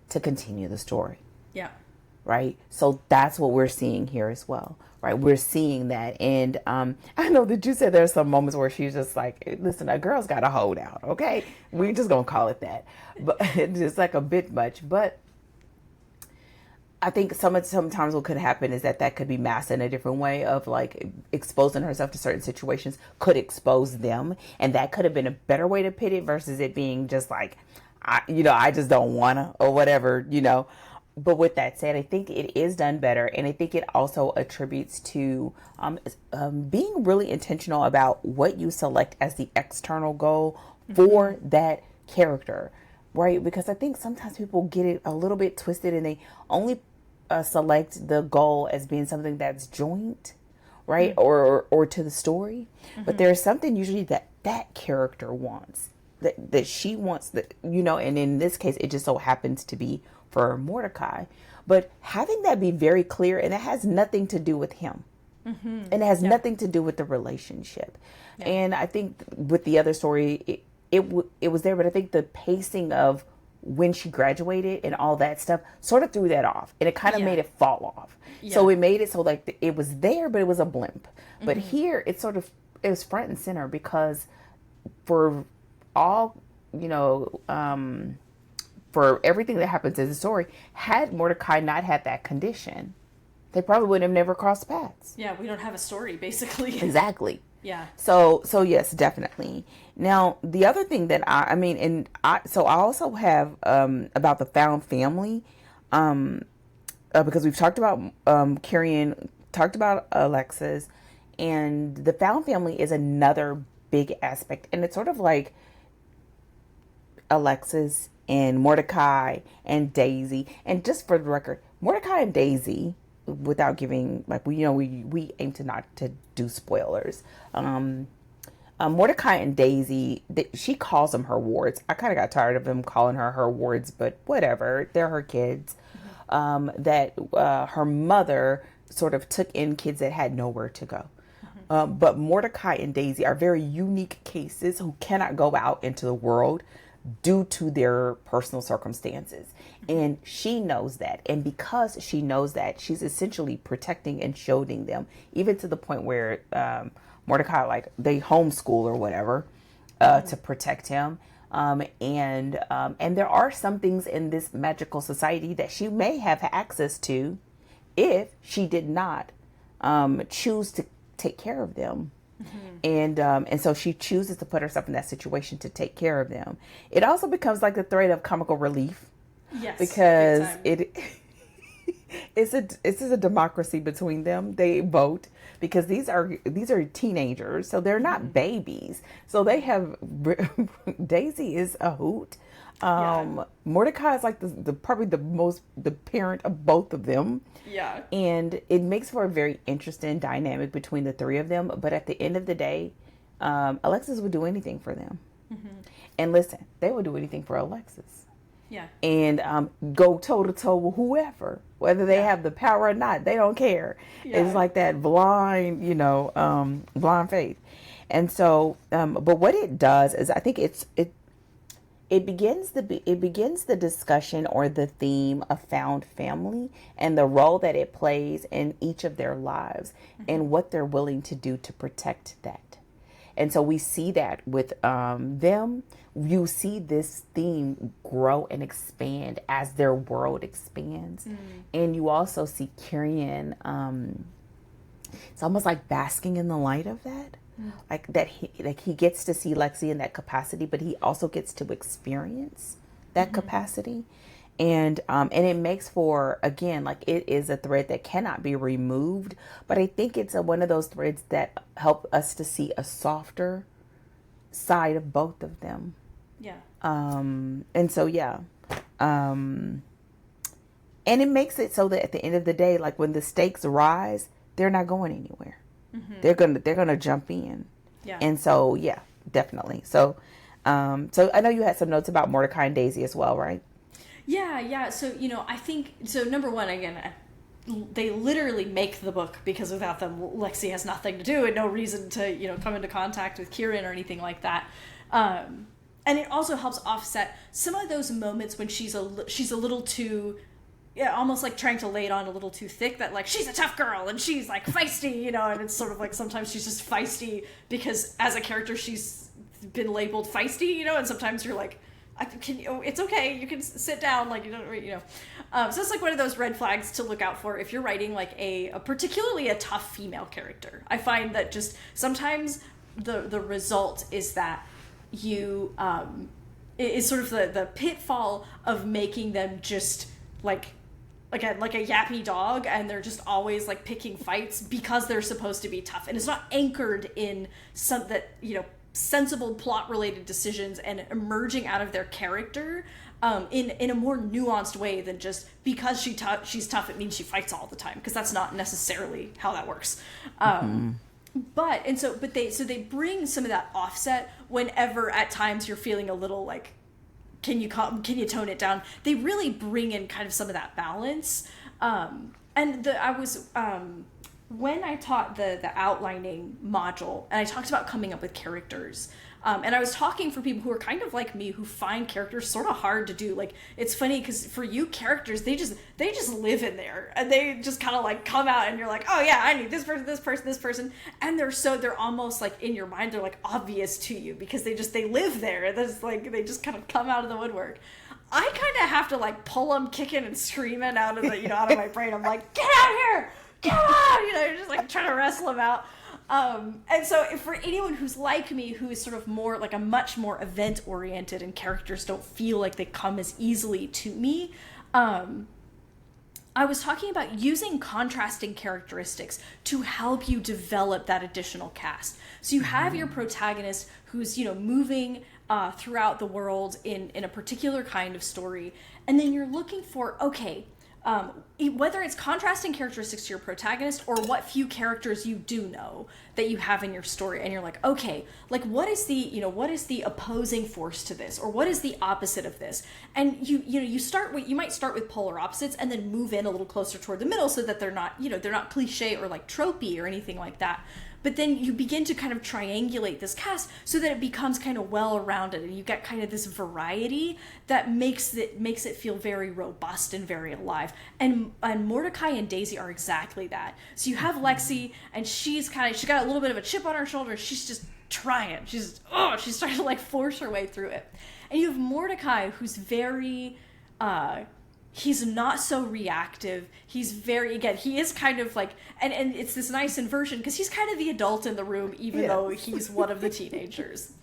to continue the story. Yeah. Right. So that's what we're seeing here as well. Right. We're seeing that. And I know that you said there's some moments where she's just like, listen, a girl's got to hold out. OK, we're just going to call it that. But it's just like a bit much. But I think sometimes what could happen is that could be masked in a different way of like exposing herself to certain situations could expose them. And that could have been a better way to pit it versus it being just like, I just don't want to or whatever, But with that said, I think it is done better. And I think it also attributes to being really intentional about what you select as the external goal for that character, right? Because I think sometimes people get it a little bit twisted and they only select the goal as being something that's joint, right? Or to the story. But there's something usually that character wants, that she wants, that, and in this case, it just so happens to be for Mordecai. But having that be very clear, and it has nothing to do with him. And it has nothing to do with the relationship. Yeah. And I think with the other story, it was there, but I think the pacing of when she graduated and all that stuff sort of threw that off, and it kind of made it fall off. Yeah. So it made it so like it was there, but it was a blimp. But here it was front and center, because for all, for everything that happens in the story, had Mordecai not had that condition, they probably would have never crossed paths. Yeah, we don't have a story, basically. Exactly. Yeah. So yes, definitely. Now, the other thing that I also have about the found family, because we've talked about Carrion, talked about Alexis, and the found family is another big aspect, and it's sort of like Alexis and Mordecai and Daisy. And just for the record, Mordecai and Daisy, without giving, like, we aim to not to do spoilers. Mordecai and Daisy, she calls them her wards. I kind of got tired of them calling her wards, but whatever, they're her kids. That her mother sort of took in kids that had nowhere to go. But Mordecai and Daisy are very unique cases who cannot go out into the world due to their personal circumstances. And she knows that. And because she knows that, she's essentially protecting and shielding them, even to the point where Mordecai, like, they homeschool or whatever to protect him. And there are some things in this magical society that she may have access to if she did not choose to take care of them. And so she chooses to put herself in that situation to take care of them. It also becomes like the thread of comical relief. Yes, because it's a democracy between them. They vote because these are teenagers, so they're not babies. So they have Daisy is a hoot. Mordecai is like probably the parent of both of them. Yeah. And it makes for a very interesting dynamic between the three of them. But at the end of the day, Alexis would do anything for them. And listen, they would do anything for Alexis. Yeah. And go toe to toe with whoever, whether they have the power or not, they don't care. Yeah. It's like that blind faith. And so, but what it does is, I think it begins the discussion or the theme of found family and the role that it plays in each of their lives and what they're willing to do to protect that. And so we see that with them. You see this theme grow and expand as their world expands. And you also see Carrion, it's almost like basking in the light of that. Like that he gets to see Lexi in that capacity, but he also gets to experience that capacity. And it makes for, again, like, it is a thread that cannot be removed, but I think it's one of those threads that help us to see a softer side of both of them. Yeah. And so, yeah. And it makes it so that at the end of the day, like, when the stakes rise, they're not going anywhere. They're gonna jump in. Yeah. And so, yeah, definitely. So I know you had some notes about Mordecai and Daisy as well, right? Yeah. So, I think, so number one, again, they literally make the book because without them, Lexi has nothing to do and no reason to, come into contact with Kieran or anything like that. And it also helps offset some of those moments when she's a little too, almost like trying to lay it on a little too thick, that, like, she's a tough girl and she's, like, feisty, and it's sort of like sometimes she's just feisty because as a character she's been labeled feisty, and sometimes you're like, it's okay, you can sit down, like, you don't, so it's like one of those red flags to look out for if you're writing, like, a particularly a tough female character. I find that just sometimes the result is that you is sort of the pitfall of making them just like a yappy dog, and they're just always, like, picking fights because they're supposed to be tough, and it's not anchored in some that sensible plot related decisions and emerging out of their character in a more nuanced way than just because she's tough it means she fights all the time, because that's not necessarily how that works. But they bring some of that offset whenever at times you're feeling a little like, can you tone it down? They really bring in kind of some of that balance. When I taught the outlining module, and I talked about coming up with characters, and I was talking for people who are kind of like me, who find characters sort of hard to do. Like, it's funny because for you, characters, they just live in there, and they just kind of like come out, and you're like, oh yeah, I need this person, and they're almost like in your mind, they're like obvious to you because they live there. That's like, they just kind of come out of the woodwork. I kind of have to like pull them kicking and screaming out of my brain. I'm like, get out here! Come on! You're just like trying to wrestle them out. And so for anyone who's like me, who is sort of more like a much more event oriented and characters don't feel like they come as easily to me, I was talking about using contrasting characteristics to help you develop that additional cast. So you have your protagonist who's, moving throughout the world in a particular kind of story, and then you're looking for, okay, whether it's contrasting characteristics to your protagonist or what few characters you do know that you have in your story, and you're like, okay, like what is the opposing force to this, or what is the opposite of this? And you might start with polar opposites and then move in a little closer toward the middle so that they're not cliche or like tropey or anything like that. But then you begin to kind of triangulate this cast so that it becomes kind of well-rounded, and you get kind of this variety that makes it feel very robust and very alive. And Mordecai and Daisy are exactly that. So you have Lexi, and she's got a little bit of a chip on her shoulder. She's just trying. She's starting to like force her way through it. And you have Mordecai, who's very he's not so reactive. He's he is kind of like, and it's this nice inversion because he's kind of the adult in the room, even though he's one of the teenagers.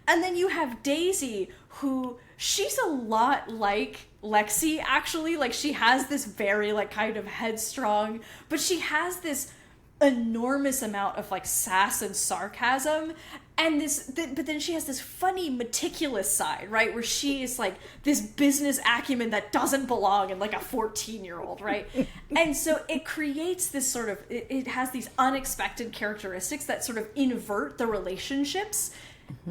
And then you have Daisy, who she's a lot like Lexi, actually. Like, she has this very like kind of headstrong, but she has this enormous amount of like sass and sarcasm, and but then she has this funny meticulous side, right, where she is like this business acumen that doesn't belong in like a 14-year-old, right? And so it creates this sort of, it has these unexpected characteristics that sort of invert the relationships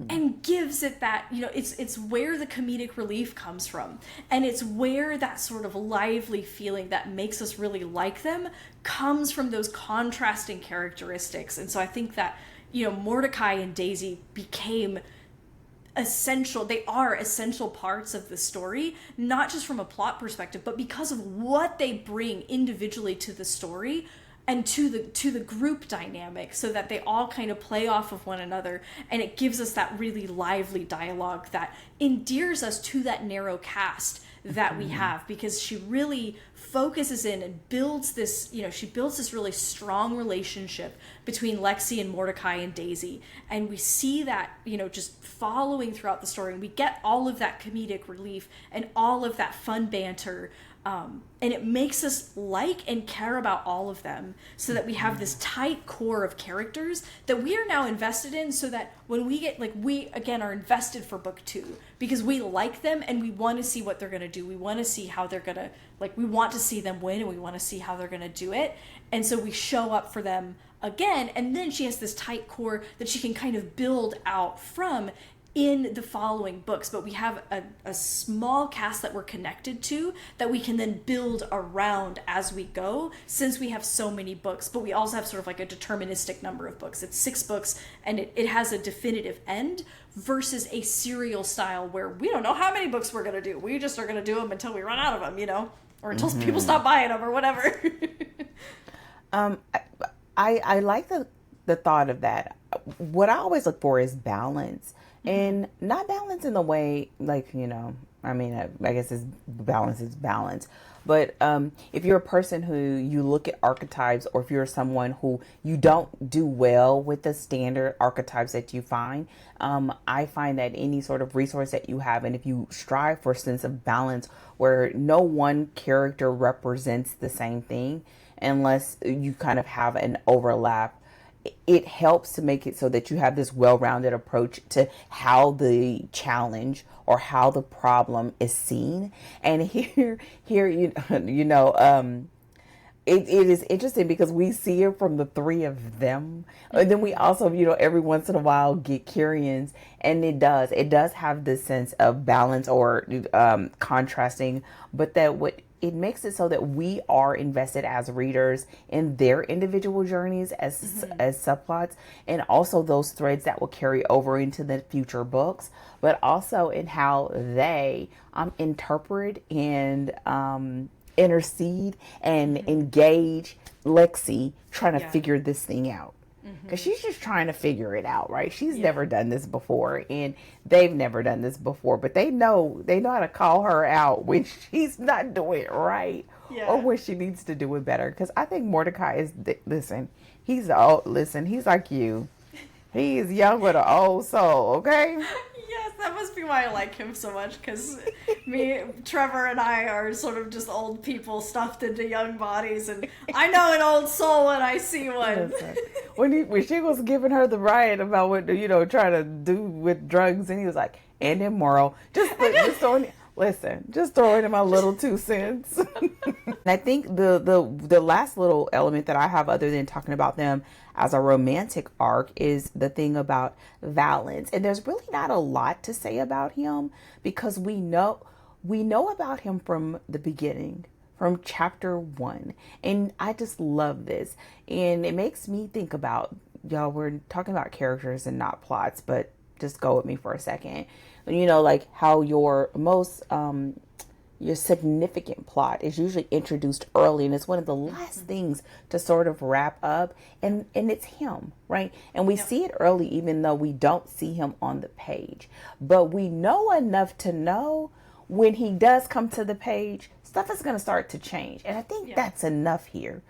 and gives it that, it's where the comedic relief comes from, and it's where that sort of lively feeling that makes us really like them comes from those contrasting characteristics. And so I think that, Mordecai and Daisy became essential. They are essential parts of the story, not just from a plot perspective, but because of what they bring individually to the story and to the group dynamic, so that they all kind of play off of one another, and it gives us that really lively dialogue that endears us to that narrow cast that we have, because she really focuses in and builds this, she builds this really strong relationship between Lexi and Mordecai and Daisy, and we see that, just following throughout the story, and we get all of that comedic relief and all of that fun banter. And it makes us like and care about all of them, so that we have this tight core of characters that we are now invested in, so that when we get, we again are invested for book 2 because we like them and we want to see what they're going to do. We want to see how they're going to, we want to see them win, and we want to see how they're going to do it. And so we show up for them again, and then she has this tight core that she can kind of build out from in the following books. But we have a small cast that we're connected to that we can then build around as we go, since we have so many books. But we also have sort of like a deterministic number of books. It's 6 books, and it has a definitive end, versus a serial style where we don't know how many books we're going to do. We just are going to do them until we run out of them, or until people stop buying them or whatever. I like the thought of that. What I always look for is balance. And not balance in the way, I guess balance is balance. But if you're a person who you look at archetypes, or if you're someone who you don't do well with the standard archetypes that you find, I find that any sort of resource that you have, and if you strive for a sense of balance where no one character represents the same thing, unless you kind of have an overlap, it helps to make it so that you have this well-rounded approach to how the challenge or how the problem is seen. And here, it is interesting because we see it from the three of them. And then we also, every once in a while get Kyrian's, and it does have this sense of balance or contrasting, but that what it makes it so that we are invested as readers in their individual journeys as subplots, and also those threads that will carry over into the future books, but also in how they interpret and intercede and engage Lexi trying to figure this thing out. Because she's just trying to figure it out, right? She's never done this before, and they've never done this before, but they know how to call her out when she's not doing it right, or when she needs to do it better. Because I think Mordecai is, he's like you. He is young with an old soul, okay? Yes, that must be why I like him so much, because Trevor and I are sort of just old people stuffed into young bodies, and I know an old soul when I see one. Listen, when she was giving her the riot about what, trying to do with drugs, and he was like, and immoral, just throwing in my little 2 cents. And I think the last little element that I have, other than talking about them as a romantic arc, is the thing about Valens. And there's really not a lot to say about him, because we know about him from the beginning, from chapter 1. And I just love this. And it makes me think about, y'all, we're talking about characters and not plots, but just go with me for a second. Like how your most your significant plot is usually introduced early, and it's one of the last things to sort of wrap up, and it's him, right? And we see it early, even though we don't see him on the page, but we know enough to know when he does come to the page, stuff is going to start to change. And I think that's enough here.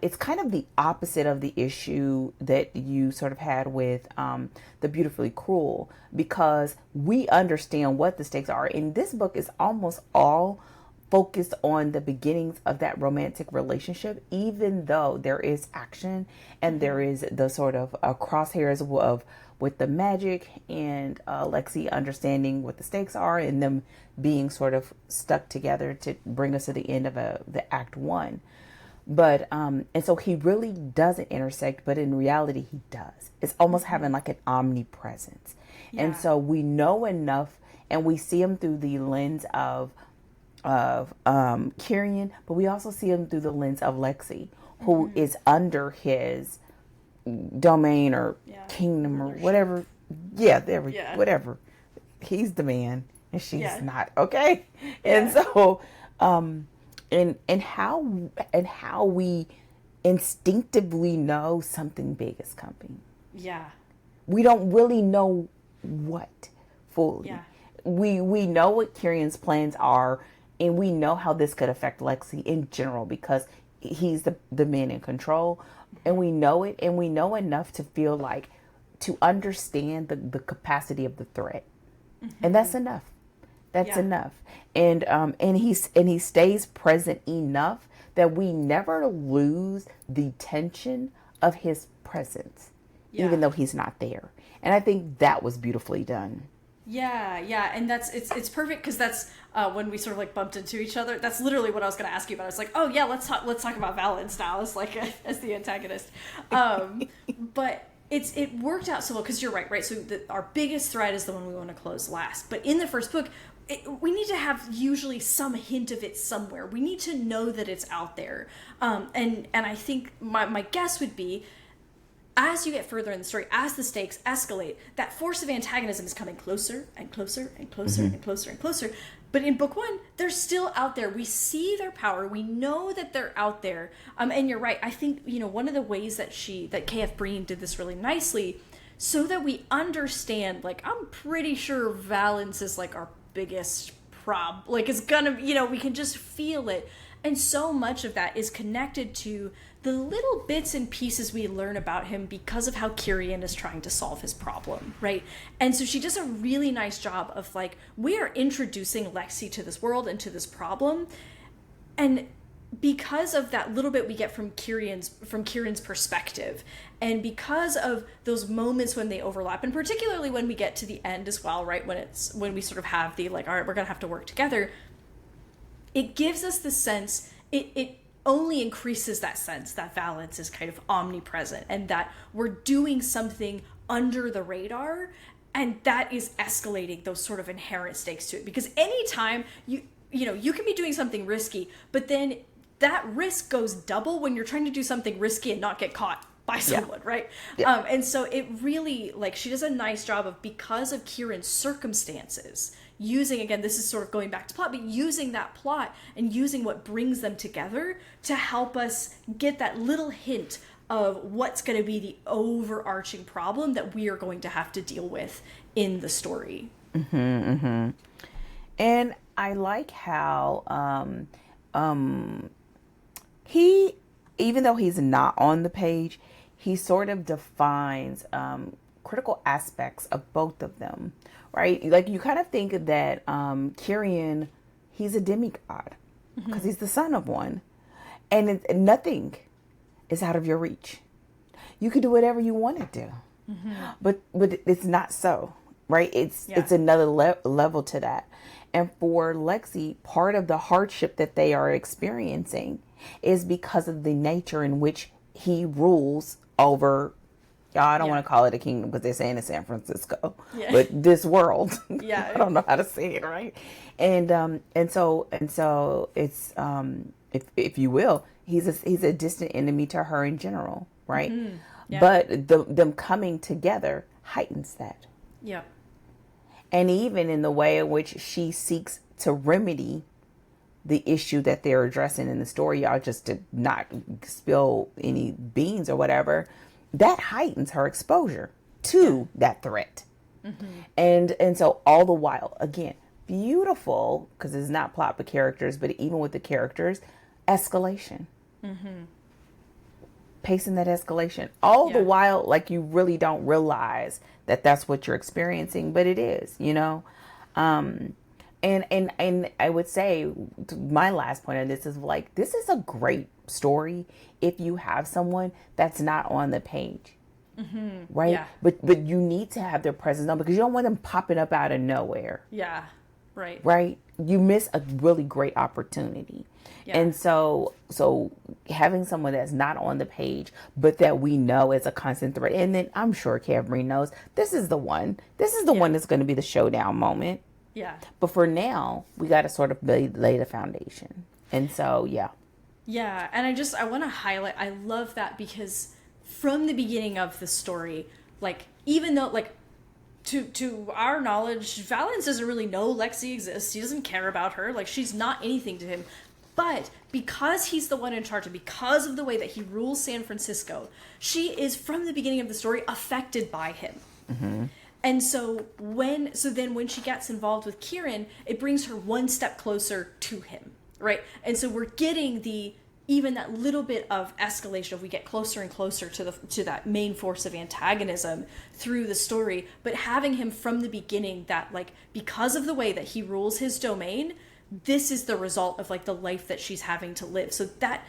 It's kind of the opposite of the issue that you sort of had with The Beautifully Cruel, because we understand what the stakes are. And this book is almost all focused on the beginnings of that romantic relationship, even though there is action and there is the sort of crosshairs of with the magic and Lexi understanding what the stakes are and them being sort of stuck together to bring us to the end of the act 1. But and so he really doesn't intersect, but in reality he does. It's almost having like an omnipresence. And so we know enough, and we see him through the lens of Kyrian, but we also see him through the lens of Lexi, who is under his domain or kingdom or whatever. Whatever. He's the man and she's not, okay? And so and how we instinctively know something big is coming. We don't really know what fully. We know what Kyrian's plans are, and we know how this could affect Lexi in general, because he's the man in control, and we know it, and we know enough to feel like to understand the capacity of the threat. And that's enough. That's enough. And he stays present enough that we never lose the tension of his presence, even though he's not there. And I think that was beautifully done. And it's perfect, because that's when we sort of like bumped into each other. That's literally what I was going to ask you about. I was like, oh yeah, let's talk about Valens now as like as the antagonist. But it worked out so well, because you're right. So our biggest thread is the one we want to close last. But in the first book, we need to have usually some hint of it somewhere. We need to know that it's out there. And I think my guess would be, as you get further in the story, as the stakes escalate, that force of antagonism is coming closer and closer and closer and closer and closer. But in book 1, they're still out there. We see their power. We know that they're out there. And you're right. I think, one of the ways that K.F. Breene did this really nicely, so that we understand, like, I'm pretty sure Valens is like our biggest problem. Like, it's gonna, we can just feel it. And so much of that is connected to the little bits and pieces we learn about him because of how Kyrian is trying to solve his problem, right? And so she does a really nice job of, like, we are introducing Lexi to this world and to this problem, and because of that little bit we get from Kieran's perspective, and because of those moments when they overlap, and particularly when we get to the end as well, right, when we sort of have the like, all right, we're gonna have to work together, it gives us the sense, it only increases that sense that Valence is kind of omnipresent and that we're doing something under the radar, and that is escalating those sort of inherent stakes to it. Because anytime you can be doing something risky, but then that risk goes double when you're trying to do something risky and not get caught by someone, right? Yeah. And so it really, like, she does a nice job of, because of Kieran's circumstances, using, again, this is sort of going back to plot, but using that plot and using what brings them together to help us get that little hint of what's going to be the overarching problem that we are going to have to deal with in the story. And I like how he, even though he's not on the page, he sort of defines critical aspects of both of them, right? Like, you kind of think that Kieran, he's a demigod because he's the son of one, and nothing is out of your reach. You can do whatever you want to do, but it's not so, right? It's another level to that. And for Lexi, part of the hardship that they are experiencing is because of the nature in which he rules over, I don't want to call it a kingdom because they're saying it's San Francisco, but this world. I don't know how to say it, right? And so it's if you will, he's a distant enemy to her in general, right? But them coming together heightens that. And even in the way in which she seeks to remedy the issue that they're addressing in the story, y'all, just to not spill any beans or whatever, that heightens her exposure to that threat. And so all the while, again, beautiful, because it's not plot but characters, but even with the characters, escalation. Pacing that escalation. All the while, like, you really don't realize that that's what you're experiencing, but it is, you know? And I would say my last point on this is, like, this is a great story if you have someone that's not on the page, right? But you need to have their presence on, because you don't want them popping up out of nowhere. Right? You miss a really great opportunity. And so having someone that's not on the page, but that we know is a constant threat. And then I'm sure Breene knows this is the one. This is the one that's going to be the showdown moment. But for now, we got to sort of lay the foundation. And so, and I want to highlight, I love that, because from the beginning of the story, like, even though, like, to our knowledge, Valence doesn't really know Lexi exists. He doesn't care about her. Like, she's not anything to him. But because he's the one in charge, and because of the way that he rules San Francisco, she is, from the beginning of the story, affected by him. And so when she gets involved with Kieran, it brings her one step closer to him, right? And so we're getting even that little bit of escalation, if we get closer and closer to that main force of antagonism through the story, but having him from the beginning, that, like, because of the way that he rules his domain, this is the result of, like, the life that she's having to live. So that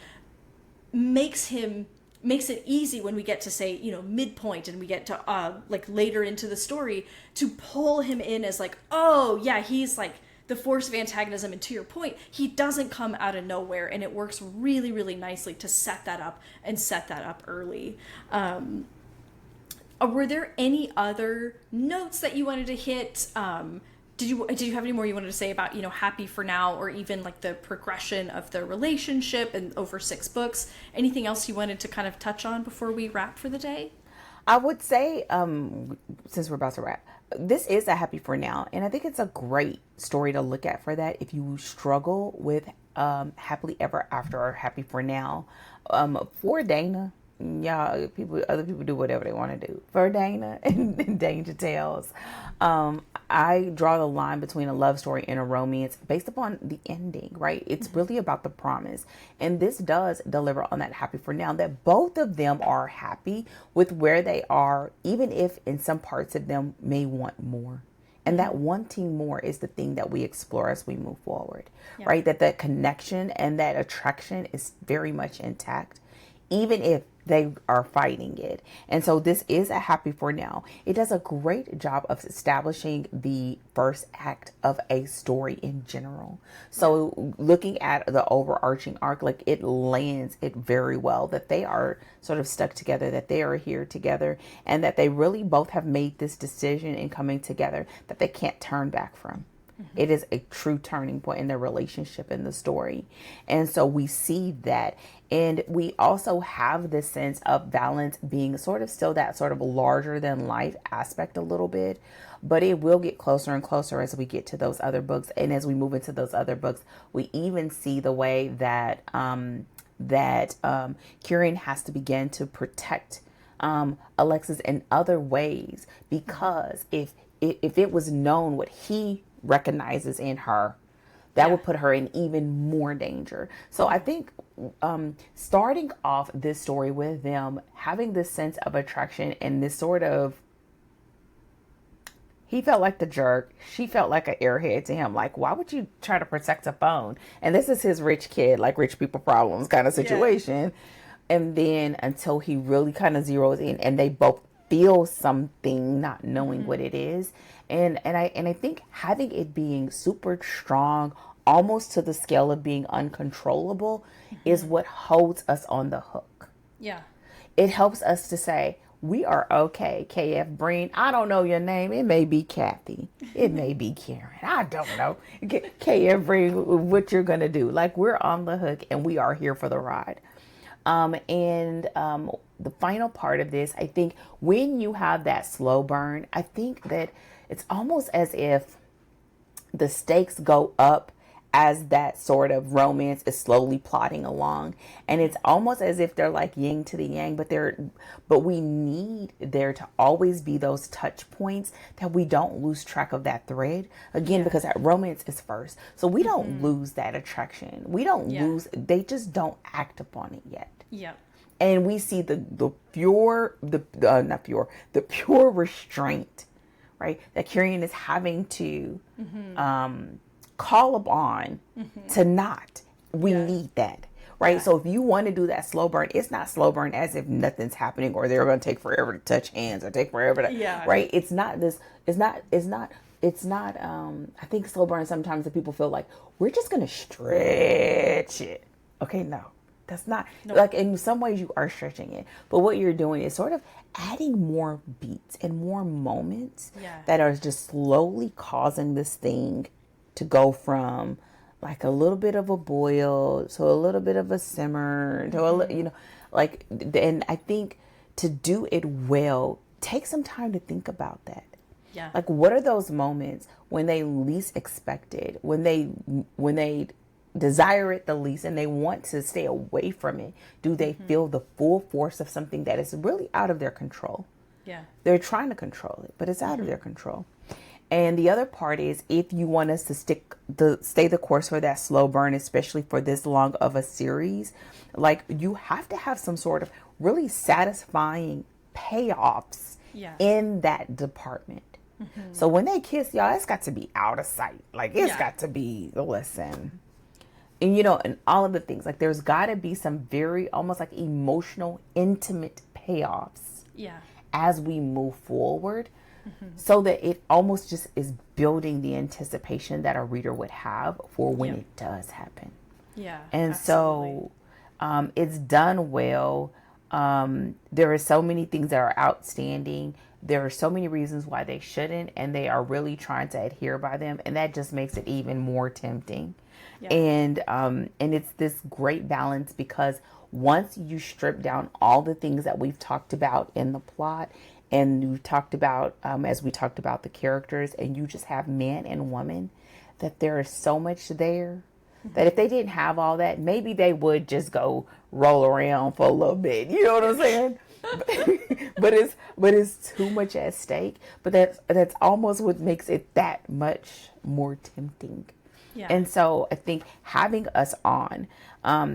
makes it easy when we get to, say, you know, midpoint, and we get to like later into the story, to pull him in as, like, oh yeah, he's like the force of antagonism. And to your point, he doesn't come out of nowhere, and it works really, really nicely to set that up early. Were there any other notes that you wanted to hit? Did you have any more you wanted to say about, you know, Happy for Now, or even, like, the progression of the relationship and over 6 books? Anything else you wanted to kind of touch on before we wrap for the day? I would say, since we're about to wrap, this is a Happy for Now, and I think it's a great story to look at for that if you struggle with Happily Ever After or Happy for Now. For Dana, other people do whatever they want to do. For Dana and Danger Tales, I draw the line between a love story and a romance based upon the ending, right? It's really about the promise. And this does deliver on that Happy for Now, that both of them are happy with where they are, even if in some parts of them may want more. And that wanting more is the thing that we explore as we move forward, Yeah. right? That connection and that attraction is very much intact, even if they are fighting it. And so this is a happy for now. It does a great job of establishing the first act of a story in general. So looking at the overarching arc, like it lands it very well that they are sort of stuck together, that they are here together, and that they really both have made this decision in coming together that they can't turn back from. It is a true turning point in their relationship in the story. And so we see that. And we also have this sense of balance being sort of still that sort of larger than life aspect a little bit. But it will get closer and closer as we get to those other books. And as we move into those other books, we even see the way that Kieran has to begin to protect Alexis in other ways. Because if it was known what he recognizes in her, that would put her in even more danger. So I think starting off this story with them having this sense of attraction and this sort of, he felt like the jerk, she felt like an airhead to him. Like, why would you try to protect a phone? And this is his rich kid, like rich people problems kind of situation. And then until he really kind of zeroes in and they both feel something, not knowing what it is. And I think having it being super strong, almost to the scale of being uncontrollable, is what holds us on the hook. Yeah. It helps us to say, we are okay, KF Breene. I don't know your name. It may be Kathy. It may be Karen. I don't know. KF Breene, what you're going to do. Like, we're on the hook and we are here for the ride. The final part of this, I think when you have that slow burn, I think that it's almost as if the stakes go up as that sort of romance is slowly plodding along. And it's almost as if they're like yin to the yang, but we need there to always be those touch points that we don't lose track of that thread. Again, because that romance is first. So we don't lose that attraction. We don't lose, they just don't act upon it yet. Yeah. And we see the pure restraint, right, that Kieran is having to call upon to not. We need that, right? So if you want to do that slow burn, it's not slow burn as if nothing's happening or they're going to take forever to touch hands or take forever to, right? It's not this. It's not. I think slow burn sometimes that people feel like we're just going to stretch it. Okay, no. That's not, like, in some ways you are stretching it, but what you're doing is sort of adding more beats and more moments that are just slowly causing this thing to go from like a little bit of a boil to a little bit of a simmer to and I think to do it well, take some time to think about that. Yeah. Like, what are those moments when they least expected, when they desire it the least and they want to stay away from it? Do they feel the full force of something that is really out of their control? Yeah. They're trying to control it, but it's out of their control. And the other part is, if you want us to stay the course for that slow burn, especially for this long of a series, like, you have to have some sort of really satisfying payoffs in that department. So when they kiss, y'all, it's got to be out of sight. Like, it's got to be, listen. And, and all of the things, like, there's got to be some very almost like emotional, intimate payoffs as we move forward, so that it almost just is building the anticipation that a reader would have for when it does happen. Yeah. And absolutely. so it's done well. There are so many things that are outstanding. There are so many reasons why they shouldn't, and they are really trying to adhere by them. And that just makes it even more tempting. Yeah. And it's this great balance, because once you strip down all the things that we've talked about in the plot, and we talked about, as we talked about the characters, and you just have man and woman, that there is so much there that if they didn't have all that, maybe they would just go roll around for a little bit. You know what I'm saying? but it's too much at stake. But that's almost what makes it that much more tempting. Yeah. And so I think having us on,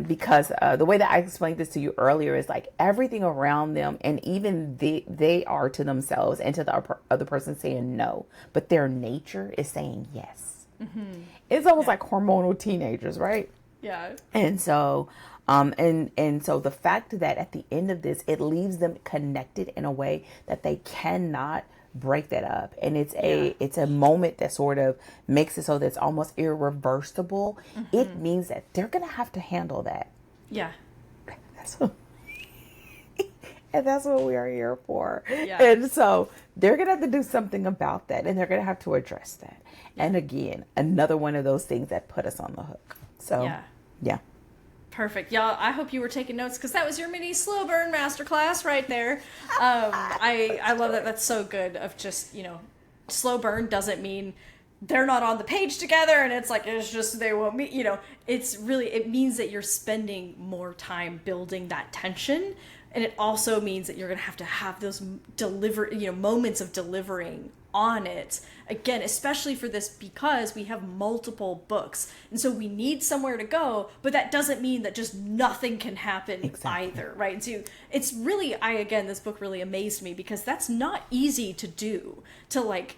because the way that I explained this to you earlier is like everything around them, and even they are to themselves and to the other person saying no, but their nature is saying yes. It's almost like hormonal teenagers, right? Yeah. And so, and so the fact that at the end of this, it leaves them connected in a way that they cannot break that up, and it's a moment that sort of makes it so that it's almost irreversible. It means that they're gonna have to handle that. Yeah. That's what, and that's what we are here for. Yeah. And so they're gonna have to do something about that, and they're gonna have to address that. And again, another one of those things that put us on the hook. So yeah. Perfect. Y'all, I hope you were taking notes, because that was your mini slow burn masterclass right there. I love that. That's so good of just, slow burn doesn't mean they're not on the page together and it's like, it's just, they won't meet, it's really, it means that you're spending more time building that tension. And it also means that you're going to have those moments of delivering on it. Again, especially for this, because we have multiple books. And so we need somewhere to go, but that doesn't mean that just nothing can happen either, right? And so it's really, this book really amazed me, because that's not easy to do, to like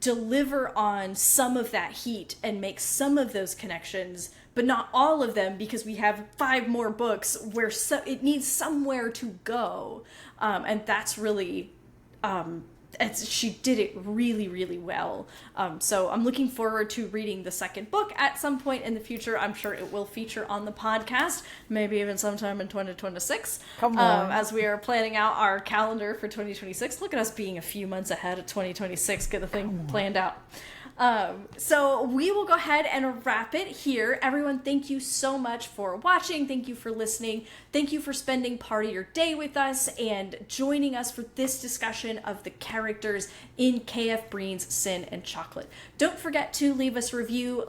deliver on some of that heat and make some of those connections, but not all of them, because we have 5 more books where it needs somewhere to go. And that's really, she did it really, really well. So I'm looking forward to reading the second book at some point in the future. I'm sure it will feature on the podcast, maybe even sometime in 2026. Come on. As we are planning out our calendar for 2026. Look at us being a few months ahead of 2026. Get the thing planned out. So we will go ahead and wrap it here. Everyone, thank you so much for watching. Thank you for listening. Thank you for spending part of your day with us and joining us for this discussion of the characters in K.F. Breene's Sin and Chocolate. Don't forget to leave us a review,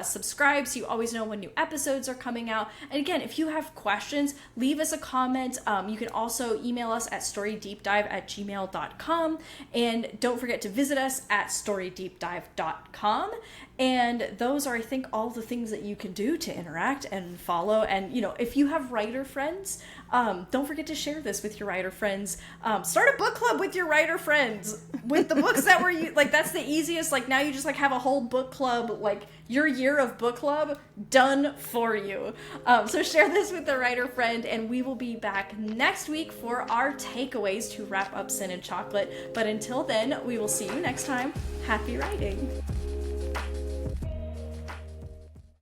subscribe, so you always know when new episodes are coming out. And again, if you have questions, leave us a comment. You can also email us at storydeepdive@gmail.com. And don't forget to visit us at storydeepdive.com. And those are, I think, all the things that you can do to interact and follow. And, if you have writer friends, don't forget to share this with your writer friends. Start a book club with your writer friends with the books that were, that's the easiest. Now you just have a whole book club, your year of book club done for you. So share this with a writer friend, and we will be back next week for our takeaways to wrap up Sin and Chocolate. But until then, we will see you next time. Happy writing.